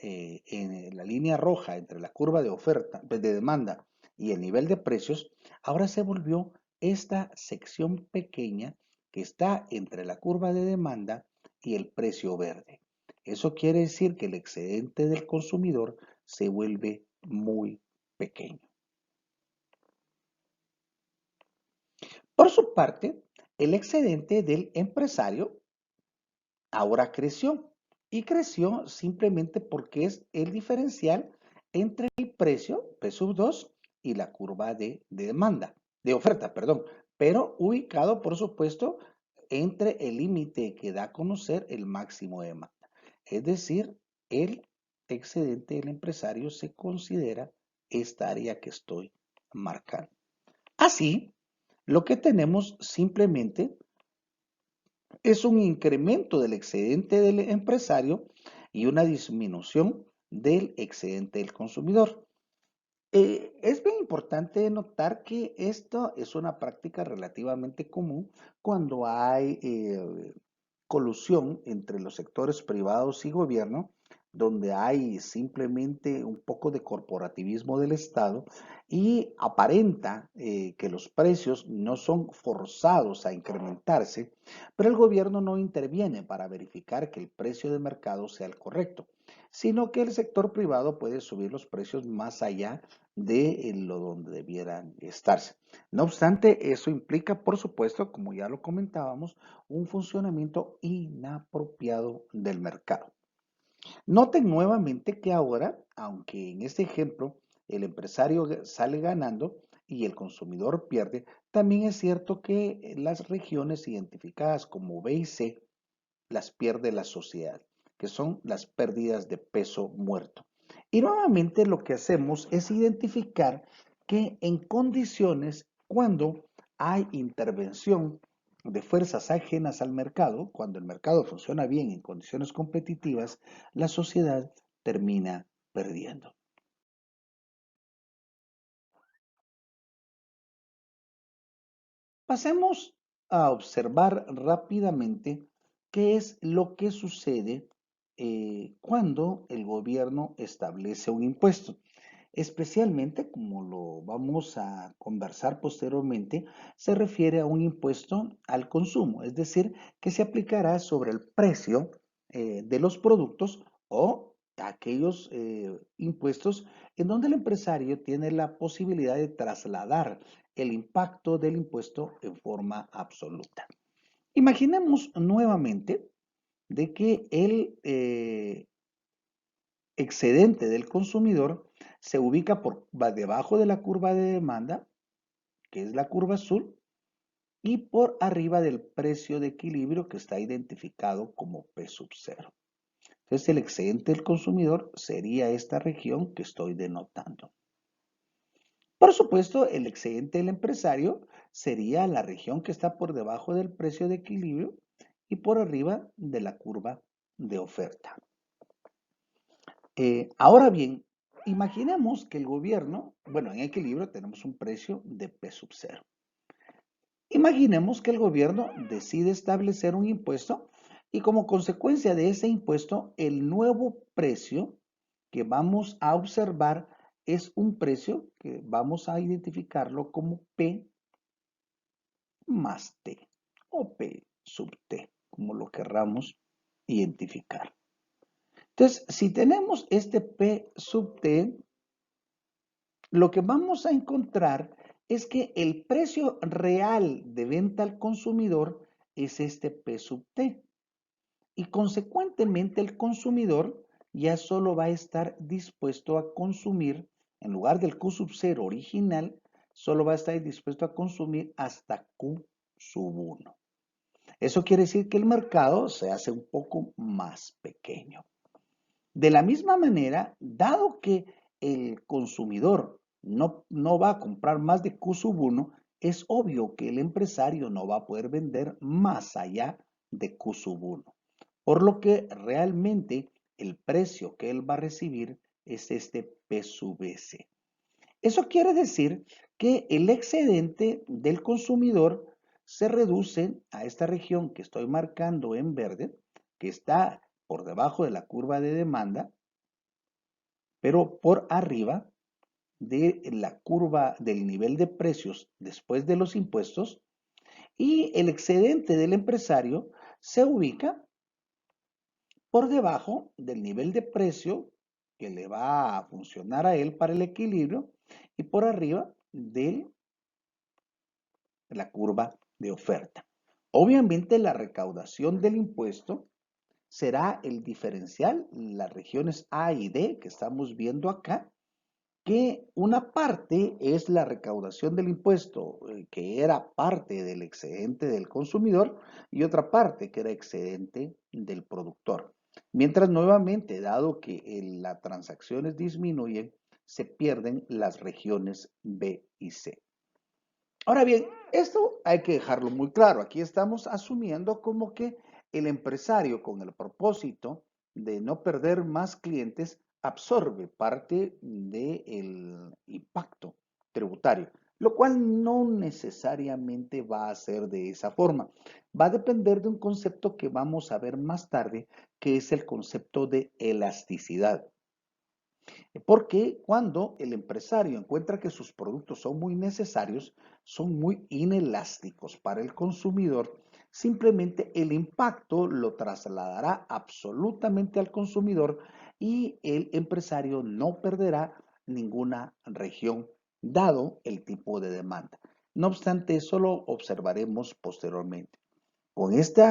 roja entre la curva de oferta, de demanda y el nivel de precios, ahora se volvió esta sección pequeña que está entre la curva de demanda y el precio verde. Eso quiere decir que el excedente del consumidor se vuelve muy pequeño. Por su parte, el excedente del empresario ahora creció y creció simplemente porque es el diferencial entre el precio, P sub 2, y la curva de demanda, de oferta, perdón, pero ubicado, por supuesto, entre el límite que da a conocer el máximo de demanda. Es decir, el excedente del empresario se considera esta área que estoy marcando. Así, lo que tenemos simplemente es un incremento del excedente del empresario y una disminución del excedente del consumidor. Es bien importante notar que esto es una práctica relativamente común cuando hay colusión entre los sectores privados y gobierno, donde hay simplemente un poco de corporativismo del Estado y aparenta que los precios no son forzados a incrementarse, pero el gobierno no interviene para verificar que el precio de mercado sea el correcto, sino que el sector privado puede subir los precios más allá de lo donde debieran estarse. No obstante, eso implica, por supuesto, como ya lo comentábamos, un funcionamiento inapropiado del mercado. Noten nuevamente que ahora, aunque en este ejemplo el empresario sale ganando y el consumidor pierde, también es cierto que las regiones identificadas como B y C las pierde la sociedad, que son las pérdidas de peso muerto. Y nuevamente lo que hacemos es identificar que en condiciones cuando hay intervención de fuerzas ajenas al mercado, cuando el mercado funciona bien en condiciones competitivas, la sociedad termina perdiendo. Pasemos a observar rápidamente qué es lo que sucede cuando el gobierno establece un impuesto. Especialmente, como lo vamos a conversar posteriormente, se refiere a un impuesto al consumo, es decir, que se aplicará sobre el precio de los productos o aquellos impuestos en donde el empresario tiene la posibilidad de trasladar el impacto del impuesto en forma absoluta. Imaginemos nuevamente de que el excedente del consumidor se ubica por debajo de la curva de demanda, que es la curva azul, y por arriba del precio de equilibrio que está identificado como P sub 0. Entonces el excedente del consumidor sería esta región que estoy denotando. Por supuesto, el excedente del empresario sería la región que está por debajo del precio de equilibrio y por arriba de la curva de oferta. Ahora bien, imaginemos que el gobierno, bueno, en equilibrio tenemos un precio de P sub 0. Imaginemos que el gobierno decide establecer un impuesto y como consecuencia de ese impuesto, el nuevo precio que vamos a observar es un precio que vamos a identificarlo como P más T o P sub T, como lo querramos identificar. Entonces, si tenemos este P sub T, lo que vamos a encontrar es que el precio real de venta al consumidor es este P sub T. Y consecuentemente el consumidor ya solo va a estar dispuesto a consumir, en lugar del Q sub 0 original, solo va a estar dispuesto a consumir hasta Q sub 1. Eso quiere decir que el mercado se hace un poco más pequeño. De la misma manera, dado que el consumidor no va a comprar más de Q sub 1, es obvio que el empresario no va a poder vender más allá de Q sub 1. Por lo que realmente el precio que él va a recibir es este P sub S. Eso quiere decir que el excedente del consumidor se reduce a esta región que estoy marcando en verde, que está por debajo de la curva de demanda, pero por arriba de la curva del nivel de precios después de los impuestos, y el excedente del empresario se ubica por debajo del nivel de precio que le va a funcionar a él para el equilibrio y por arriba de la curva de oferta. Obviamente la recaudación del impuesto será el diferencial, las regiones A y D que estamos viendo acá, que una parte es la recaudación del impuesto, que era parte del excedente del consumidor, y otra parte que era excedente del productor. Mientras nuevamente, dado que las transacciones disminuyen, se pierden las regiones B y C. Ahora bien, esto hay que dejarlo muy claro. Aquí estamos asumiendo como que el empresario, con el propósito de no perder más clientes, absorbe parte del impacto tributario, lo cual no necesariamente va a ser de esa forma. Va a depender de un concepto que vamos a ver más tarde, que es el concepto de elasticidad. Porque cuando el empresario encuentra que sus productos son muy necesarios, son muy inelásticos para el consumidor, simplemente el impacto lo trasladará absolutamente al consumidor y el empresario no perderá ninguna región dado el tipo de demanda. No obstante, eso lo observaremos posteriormente. Con este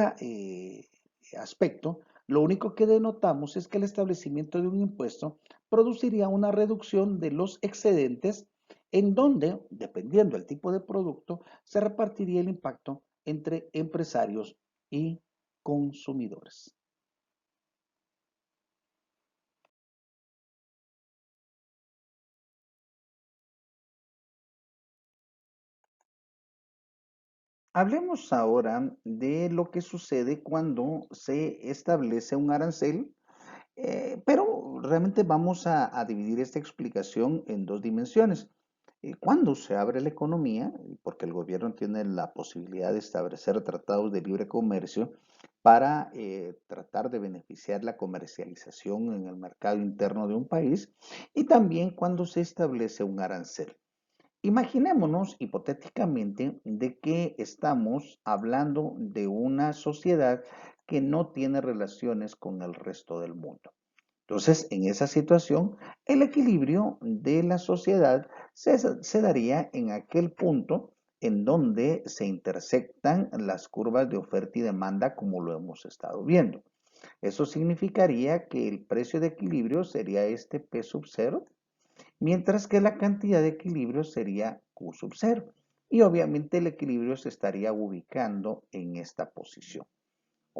aspecto, lo único que denotamos es que el establecimiento de un impuesto produciría una reducción de los excedentes en donde, dependiendo del tipo de producto, se repartiría el impacto entre empresarios y consumidores. Hablemos ahora de lo que sucede cuando se establece un arancel. Pero realmente vamos a dividir esta explicación en dos dimensiones. Cuando se abre la economía, porque el gobierno tiene la posibilidad de establecer tratados de libre comercio para tratar de beneficiar la comercialización en el mercado interno de un país, y también cuando se establece un arancel. Imaginémonos hipotéticamente de que estamos hablando de una sociedad que no tiene relaciones con el resto del mundo. Entonces, en esa situación, el equilibrio de la sociedad se daría en aquel punto en donde se intersectan las curvas de oferta y demanda como lo hemos estado viendo. Eso significaría que el precio de equilibrio sería este P sub 0, mientras que la cantidad de equilibrio sería Q sub 0. Y obviamente el equilibrio se estaría ubicando en esta posición.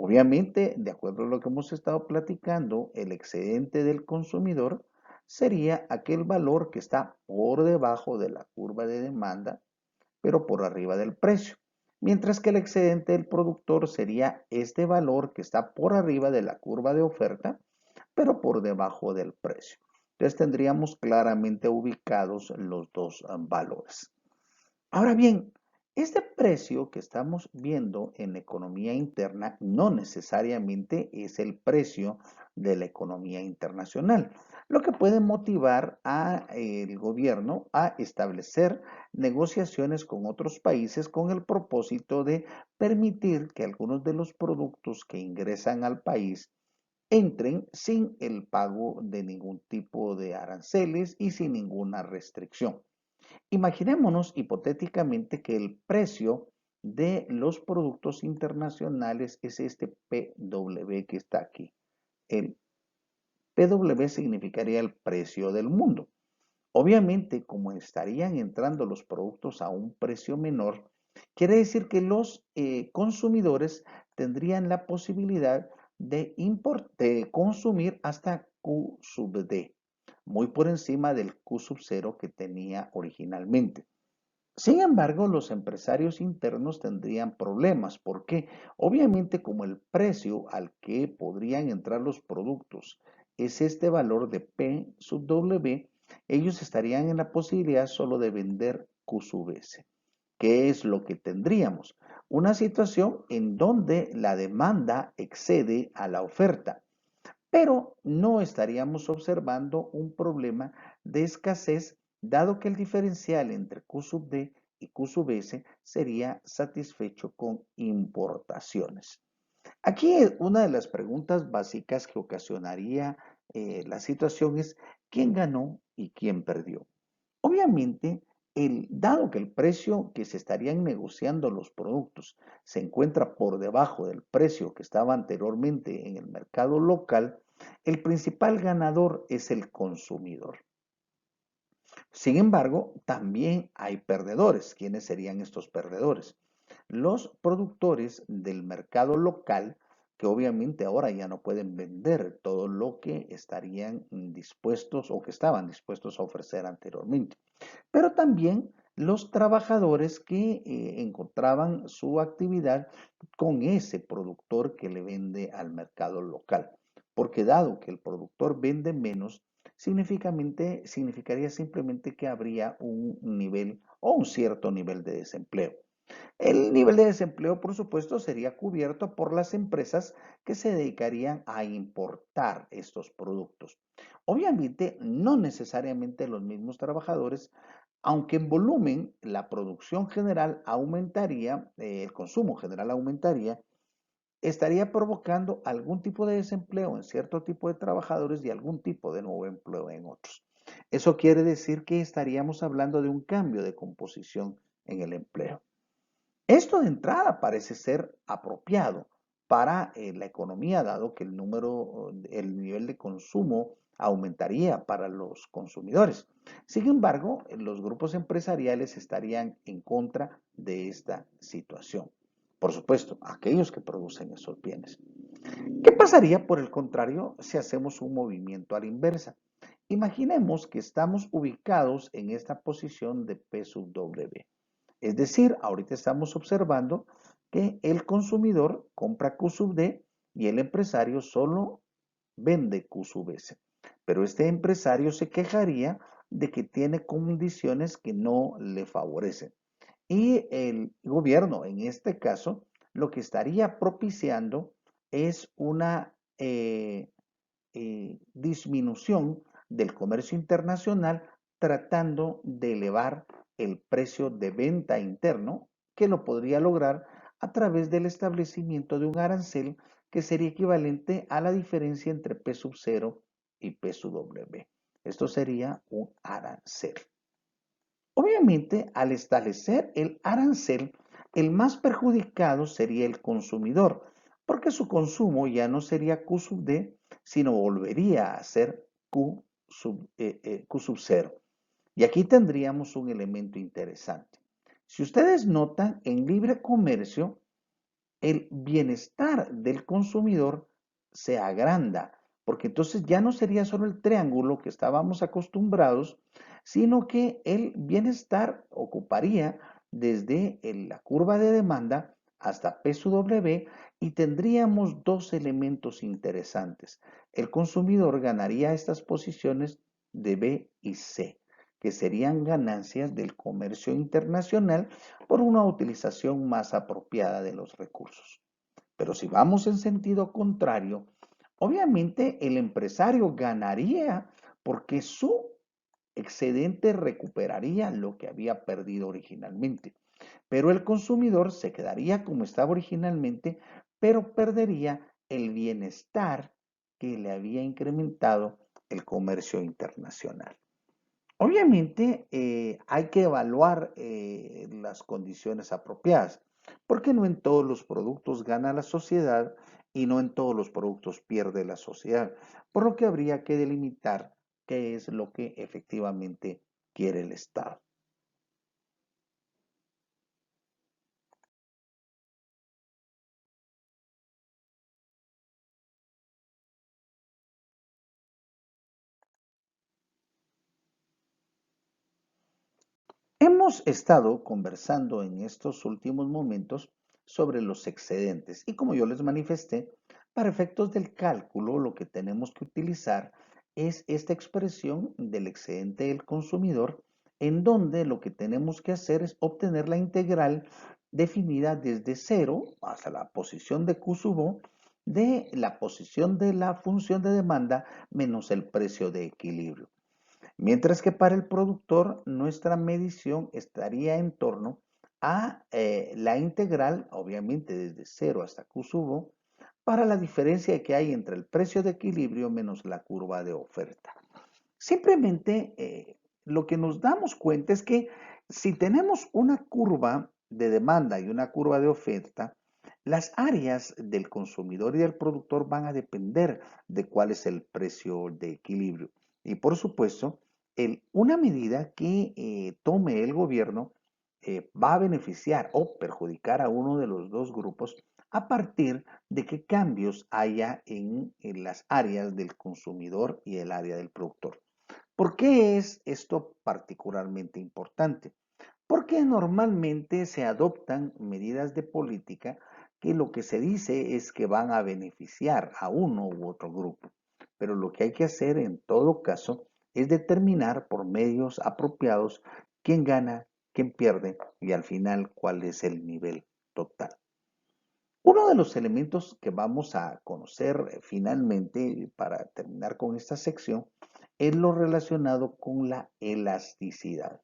Obviamente, de acuerdo a lo que hemos estado platicando, el excedente del consumidor sería aquel valor que está por debajo de la curva de demanda, pero por arriba del precio. Mientras que el excedente del productor sería este valor que está por arriba de la curva de oferta, pero por debajo del precio. Entonces tendríamos claramente ubicados los dos valores. Ahora bien, este precio que estamos viendo en la economía interna no necesariamente es el precio de la economía internacional, lo que puede motivar al gobierno a establecer negociaciones con otros países con el propósito de permitir que algunos de los productos que ingresan al país entren sin el pago de ningún tipo de aranceles y sin ninguna restricción. Imaginémonos hipotéticamente que el precio de los productos internacionales es este PW que está aquí. El PW significaría el precio del mundo. Obviamente, como estarían entrando los productos a un precio menor, quiere decir que los consumidores tendrían la posibilidad de consumir hasta Q sub D, muy por encima del Q sub 0 que tenía originalmente. Sin embargo, los empresarios internos tendrían problemas porque obviamente como el precio al que podrían entrar los productos es este valor de P sub W, ellos estarían en la posibilidad solo de vender Q sub S. ¿Qué es lo que tendríamos? Una situación en donde la demanda excede a la oferta, pero no estaríamos observando un problema de escasez, dado que el diferencial entre Q sub D y Q sub S sería satisfecho con importaciones. Aquí una de las preguntas básicas que ocasionaría la situación es ¿quién ganó y quién perdió? Obviamente, dado que el precio que se estarían negociando los productos se encuentra por debajo del precio que estaba anteriormente en el mercado local, el principal ganador es el consumidor. Sin embargo, también hay perdedores. ¿Quiénes serían estos perdedores? Los productores del mercado local, que obviamente ahora ya no pueden vender todo lo que estarían dispuestos o que estaban dispuestos a ofrecer anteriormente. Pero también los trabajadores que encontraban su actividad con ese productor que le vende al mercado local. Porque dado que el productor vende menos, significaría simplemente que habría un nivel o un cierto nivel de desempleo. El nivel de desempleo, por supuesto, sería cubierto por las empresas que se dedicarían a importar estos productos. Obviamente, no necesariamente los mismos trabajadores, aunque en volumen la producción general aumentaría, el consumo general aumentaría, estaría provocando algún tipo de desempleo en cierto tipo de trabajadores y algún tipo de nuevo empleo en otros. Eso quiere decir que estaríamos hablando de un cambio de composición en el empleo. Esto de entrada parece ser apropiado para la economía, dado que el nivel de consumo aumentaría para los consumidores. Sin embargo, los grupos empresariales estarían en contra de esta situación. Por supuesto, aquellos que producen esos bienes. ¿Qué pasaría, por el contrario, si hacemos un movimiento a la inversa? Imaginemos que estamos ubicados en esta posición de P sub W. Es decir, ahorita estamos observando que el consumidor compra Q sub D y el empresario solo vende Q sub S. Pero este empresario se quejaría de que tiene condiciones que no le favorecen. Y el gobierno, en este caso, lo que estaría propiciando es una disminución del comercio internacional tratando de elevar el precio de venta interno, que lo podría lograr a través del establecimiento de un arancel que sería equivalente a la diferencia entre P sub 0 y P sub W. Esto sería un arancel. Obviamente, al establecer el arancel, el más perjudicado sería el consumidor, porque su consumo ya no sería Q sub D, sino volvería a ser Q sub 0. Y aquí tendríamos un elemento interesante. Si ustedes notan, en libre comercio, el bienestar del consumidor se agranda, porque entonces ya no sería solo el triángulo que estábamos acostumbrados, sino que el bienestar ocuparía desde la curva de demanda hasta P sub W y tendríamos dos elementos interesantes. El consumidor ganaría estas posiciones de B y C, que serían ganancias del comercio internacional por una utilización más apropiada de los recursos. Pero si vamos en sentido contrario, obviamente el empresario ganaría porque su excedente recuperaría lo que había perdido originalmente. Pero el consumidor se quedaría como estaba originalmente, pero perdería el bienestar que le había incrementado el comercio internacional. Obviamente hay que evaluar las condiciones apropiadas, porque no en todos los productos gana la sociedad y no en todos los productos pierde la sociedad, por lo que habría que delimitar qué es lo que efectivamente quiere el Estado. Hemos estado conversando en estos últimos momentos sobre los excedentes y como yo les manifesté, para efectos del cálculo lo que tenemos que utilizar es esta expresión del excedente del consumidor en donde lo que tenemos que hacer es obtener la integral definida desde cero hasta la posición de Q sub O de la posición de la función de demanda menos el precio de equilibrio. Mientras que para el productor nuestra medición estaría en torno a la integral, obviamente desde cero hasta Q sub O, para la diferencia que hay entre el precio de equilibrio menos la curva de oferta. Simplemente lo que nos damos cuenta es que si tenemos una curva de demanda y una curva de oferta, las áreas del consumidor y del productor van a depender de cuál es el precio de equilibrio. Y por supuesto, una medida que tome el gobierno va a beneficiar o perjudicar a uno de los dos grupos a partir de qué cambios haya en las áreas del consumidor y el área del productor. ¿Por qué es esto particularmente importante? Porque normalmente se adoptan medidas de política que lo que se dice es que van a beneficiar a uno u otro grupo. Pero lo que hay que hacer en todo caso es determinar por medios apropiados quién gana, quién pierde y al final cuál es el nivel total. Uno de los elementos que vamos a conocer finalmente para terminar con esta sección es lo relacionado con la elasticidad.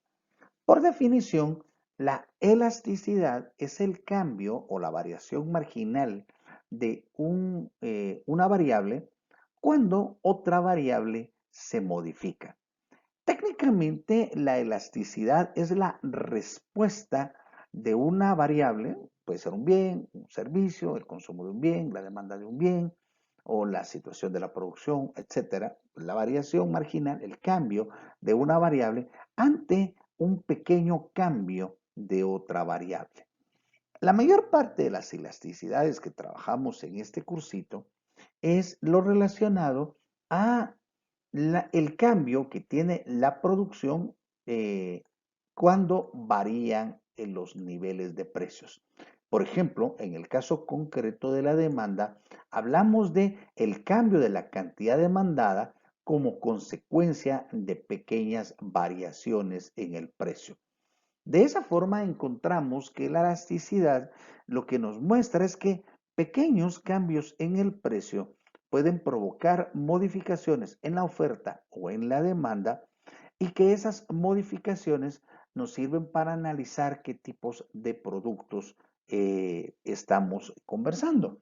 Por definición, la elasticidad es el cambio o la variación marginal de una variable cuando otra variable se modifica. Técnicamente, la elasticidad es la respuesta de una variable, puede ser un bien, un servicio, el consumo de un bien, la demanda de un bien o la situación de la producción, etcétera. La variación marginal, el cambio de una variable ante un pequeño cambio de otra variable. La mayor parte de las elasticidades que trabajamos en este cursito es lo relacionado a el cambio que tiene la producción cuando varían en los niveles de precios. Por ejemplo, en el caso concreto de la demanda, hablamos de el cambio de la cantidad demandada como consecuencia de pequeñas variaciones en el precio. De esa forma encontramos que la elasticidad lo que nos muestra es que pequeños cambios en el precio pueden provocar modificaciones en la oferta o en la demanda y que esas modificaciones nos sirven para analizar qué tipos de productos estamos conversando.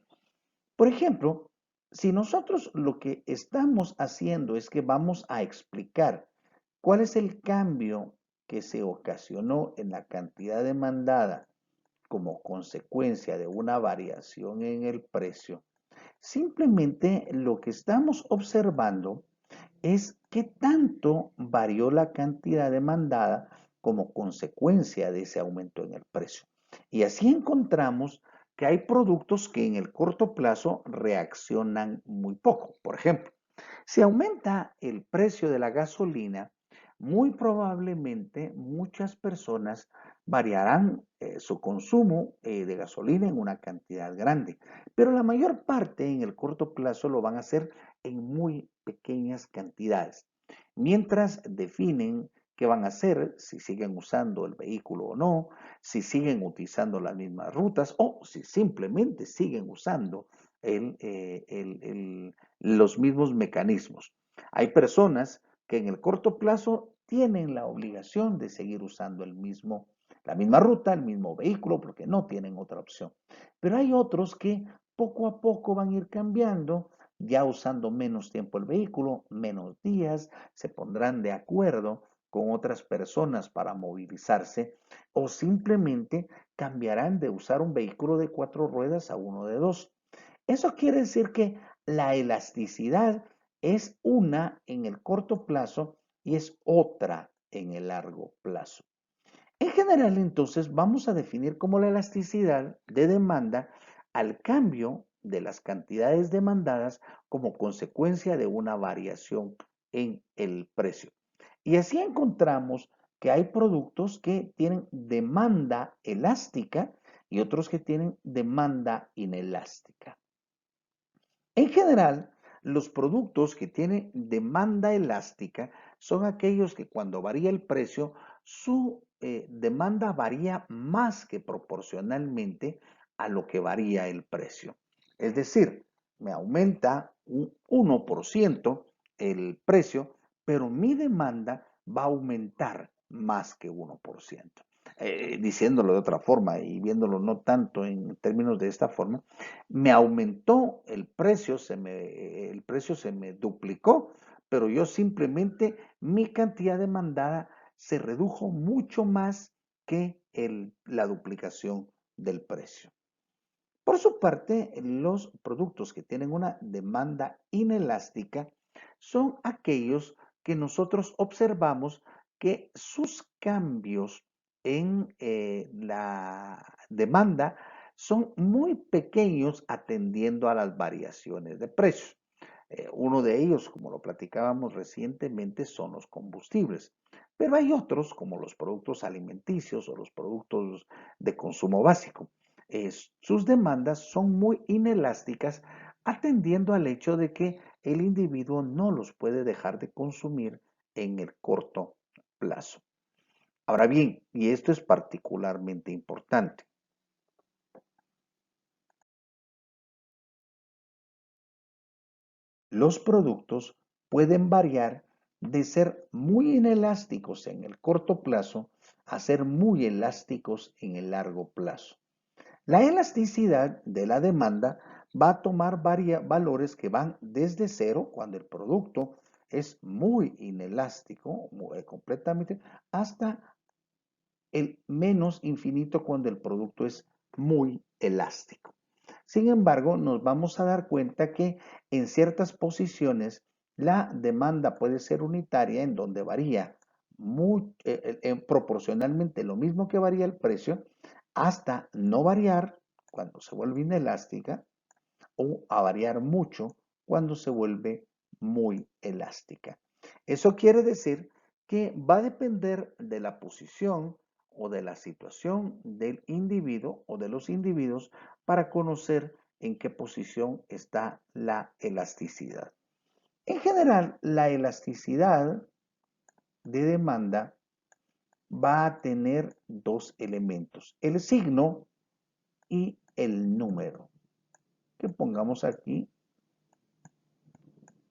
Por ejemplo, si nosotros lo que estamos haciendo es que vamos a explicar cuál es el cambio que se ocasionó en la cantidad demandada como consecuencia de una variación en el precio, simplemente lo que estamos observando es qué tanto varió la cantidad demandada como consecuencia de ese aumento en el precio. Y así encontramos que hay productos que en el corto plazo reaccionan muy poco. Por ejemplo, si aumenta el precio de la gasolina, muy probablemente muchas personas variarán su consumo de gasolina en una cantidad grande, pero la mayor parte en el corto plazo lo van a hacer en muy pequeñas cantidades, mientras definen qué van a hacer, si siguen usando el vehículo o no, si siguen utilizando las mismas rutas o si simplemente siguen usando los mismos mecanismos. Hay personas que en el corto plazo tienen la obligación de seguir usando la misma ruta, el mismo vehículo, porque no tienen otra opción. Pero hay otros que poco a poco van a ir cambiando, ya usando menos tiempo el vehículo, menos días, se pondrán de acuerdo con otras personas para movilizarse o simplemente cambiarán de usar un vehículo de 4 ruedas a uno de dos. Eso quiere decir que la elasticidad es una en el corto plazo y es otra en el largo plazo. En general, entonces, vamos a definir como la elasticidad de demanda al cambio de las cantidades demandadas como consecuencia de una variación en el precio. Y así encontramos que hay productos que tienen demanda elástica y otros que tienen demanda inelástica. En general, los productos que tienen demanda elástica son aquellos que cuando varía el precio, su demanda varía más que proporcionalmente a lo que varía el precio. Es decir, me aumenta un 1% el precio, pero mi demanda va a aumentar más que 1%. diciéndolo de otra forma y viéndolo no tanto en términos de esta forma, me aumentó el precio se me duplicó, pero yo simplemente mi cantidad demandada se redujo mucho más que la duplicación del precio. Por su parte, los productos que tienen una demanda inelástica son aquellos que nosotros observamos que sus cambios en la demanda son muy pequeños atendiendo a las variaciones de precios. Uno de ellos, como lo platicábamos recientemente, son los combustibles. Pero hay otros, como los productos alimenticios o los productos de consumo básico. Sus demandas son muy inelásticas, atendiendo al hecho de que el individuo no los puede dejar de consumir en el corto plazo. Ahora bien, y esto es particularmente importante, los productos pueden variar de ser muy inelásticos en el corto plazo a ser muy elásticos en el largo plazo. La elasticidad de la demanda va a tomar valores que van desde cero, cuando el producto es muy inelástico, completamente, hasta el menos infinito cuando el producto es muy elástico. Sin embargo, nos vamos a dar cuenta que en ciertas posiciones la demanda puede ser unitaria, en donde varía proporcionalmente lo mismo que varía el precio, hasta no variar cuando se vuelve inelástica, o a variar mucho cuando se vuelve muy elástica. Eso quiere decir que va a depender de la posición o de la situación del individuo o de los individuos para conocer en qué posición está la elasticidad. En general, la elasticidad de demanda va a tener dos elementos, el signo y el número, que pongamos aquí,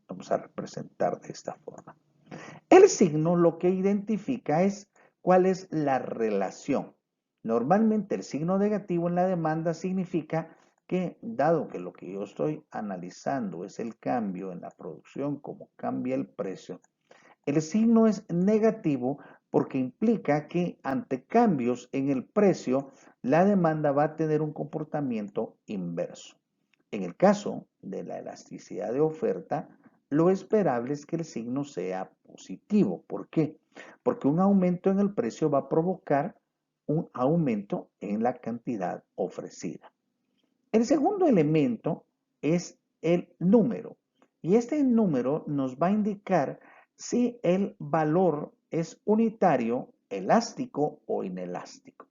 vamos a representar de esta forma. El signo lo que identifica es cuál es la relación. Normalmente el signo negativo en la demanda significa que, dado que lo que yo estoy analizando es el cambio en la producción, como cambia el precio, el signo es negativo porque implica que ante cambios en el precio, la demanda va a tener un comportamiento inverso. En el caso de la elasticidad de oferta, lo esperable es que el signo sea positivo. ¿Por qué? Porque un aumento en el precio va a provocar un aumento en la cantidad ofrecida. El segundo elemento es el número. Y este número nos va a indicar si el valor es unitario, elástico o inelástico.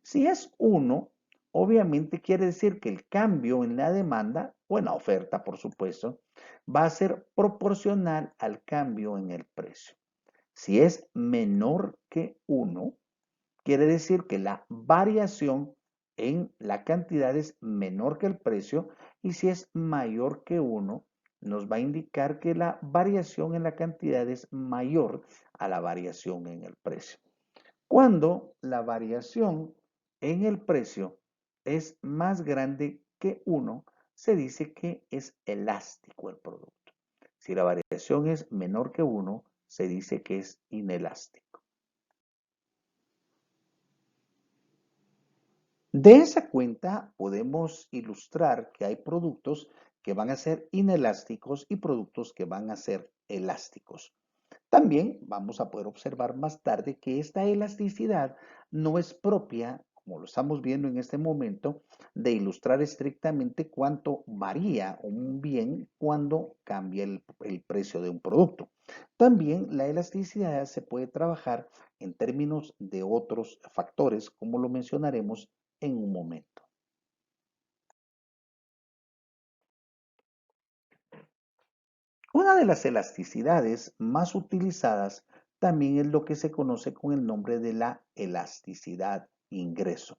Si es 1, obviamente quiere decir que el cambio en la demanda o en la oferta, por supuesto, va a ser proporcional al cambio en el precio. Si es menor que 1, quiere decir que la variación en la cantidad es menor que el precio, y si es mayor que 1, nos va a indicar que la variación en la cantidad es mayor a la variación en el precio. Cuando la variación en el precio es más grande que 1, se dice que es elástico el producto. Si la variación es menor que 1, se dice que es inelástico. De esa cuenta podemos ilustrar que hay productos que van a ser inelásticos y productos que van a ser elásticos. También vamos a poder observar más tarde que esta elasticidad no es propia, como lo estamos viendo en este momento, de ilustrar estrictamente cuánto varía un bien cuando cambia el precio de un producto. También la elasticidad se puede trabajar en términos de otros factores, como lo mencionaremos en un momento. Una de las elasticidades más utilizadas también es lo que se conoce con el nombre de la elasticidad ingreso.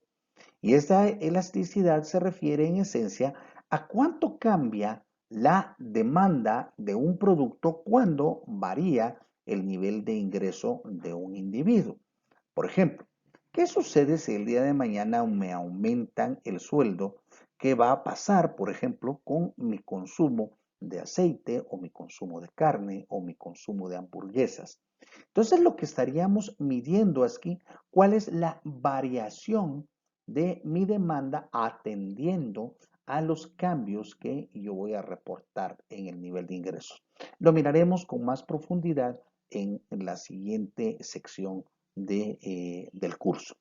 Y esta elasticidad se refiere en esencia a cuánto cambia la demanda de un producto cuando varía el nivel de ingreso de un individuo. Por ejemplo, ¿Qué sucede si el día de mañana me aumentan el sueldo? ¿Qué va a pasar, por ejemplo, con mi consumo de aceite o mi consumo de carne o mi consumo de hamburguesas? Entonces, lo que estaríamos midiendo aquí, ¿cuál es la variación de mi demanda atendiendo a los cambios que yo voy a reportar en el nivel de ingresos? Lo miraremos con más profundidad en la siguiente sección del curso.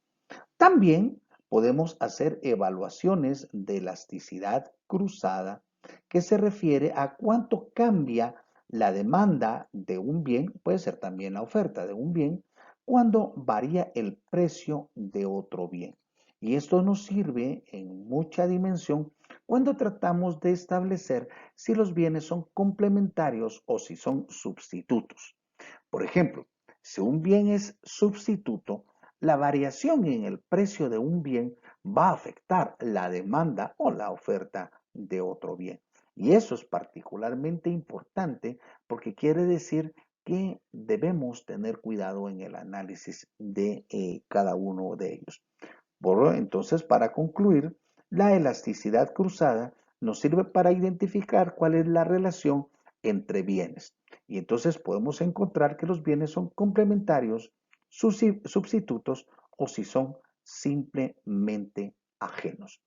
También podemos hacer evaluaciones de elasticidad cruzada, que se refiere a cuánto cambia la demanda de un bien, puede ser también la oferta de un bien, cuando varía el precio de otro bien. Y esto nos sirve en mucha dimensión cuando tratamos de establecer si los bienes son complementarios o si son sustitutos. Por ejemplo, si un bien es sustituto, la variación en el precio de un bien va a afectar la demanda o la oferta de otro bien. Y eso es particularmente importante porque quiere decir que debemos tener cuidado en el análisis de cada uno de ellos. Entonces, para concluir, la elasticidad cruzada nos sirve para identificar cuál es la relación entre bienes. Y entonces podemos encontrar que los bienes son complementarios, sustitutos o si son simplemente ajenos.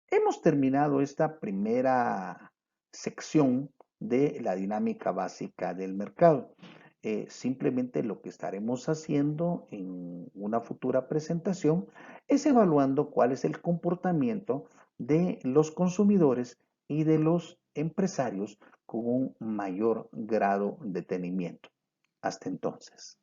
Hemos terminado esta primera sección de la dinámica básica del mercado. Simplemente lo que estaremos haciendo en una futura presentación es evaluando cuál es el comportamiento de los consumidores y de los empresarios con un mayor grado de detenimiento. Hasta entonces.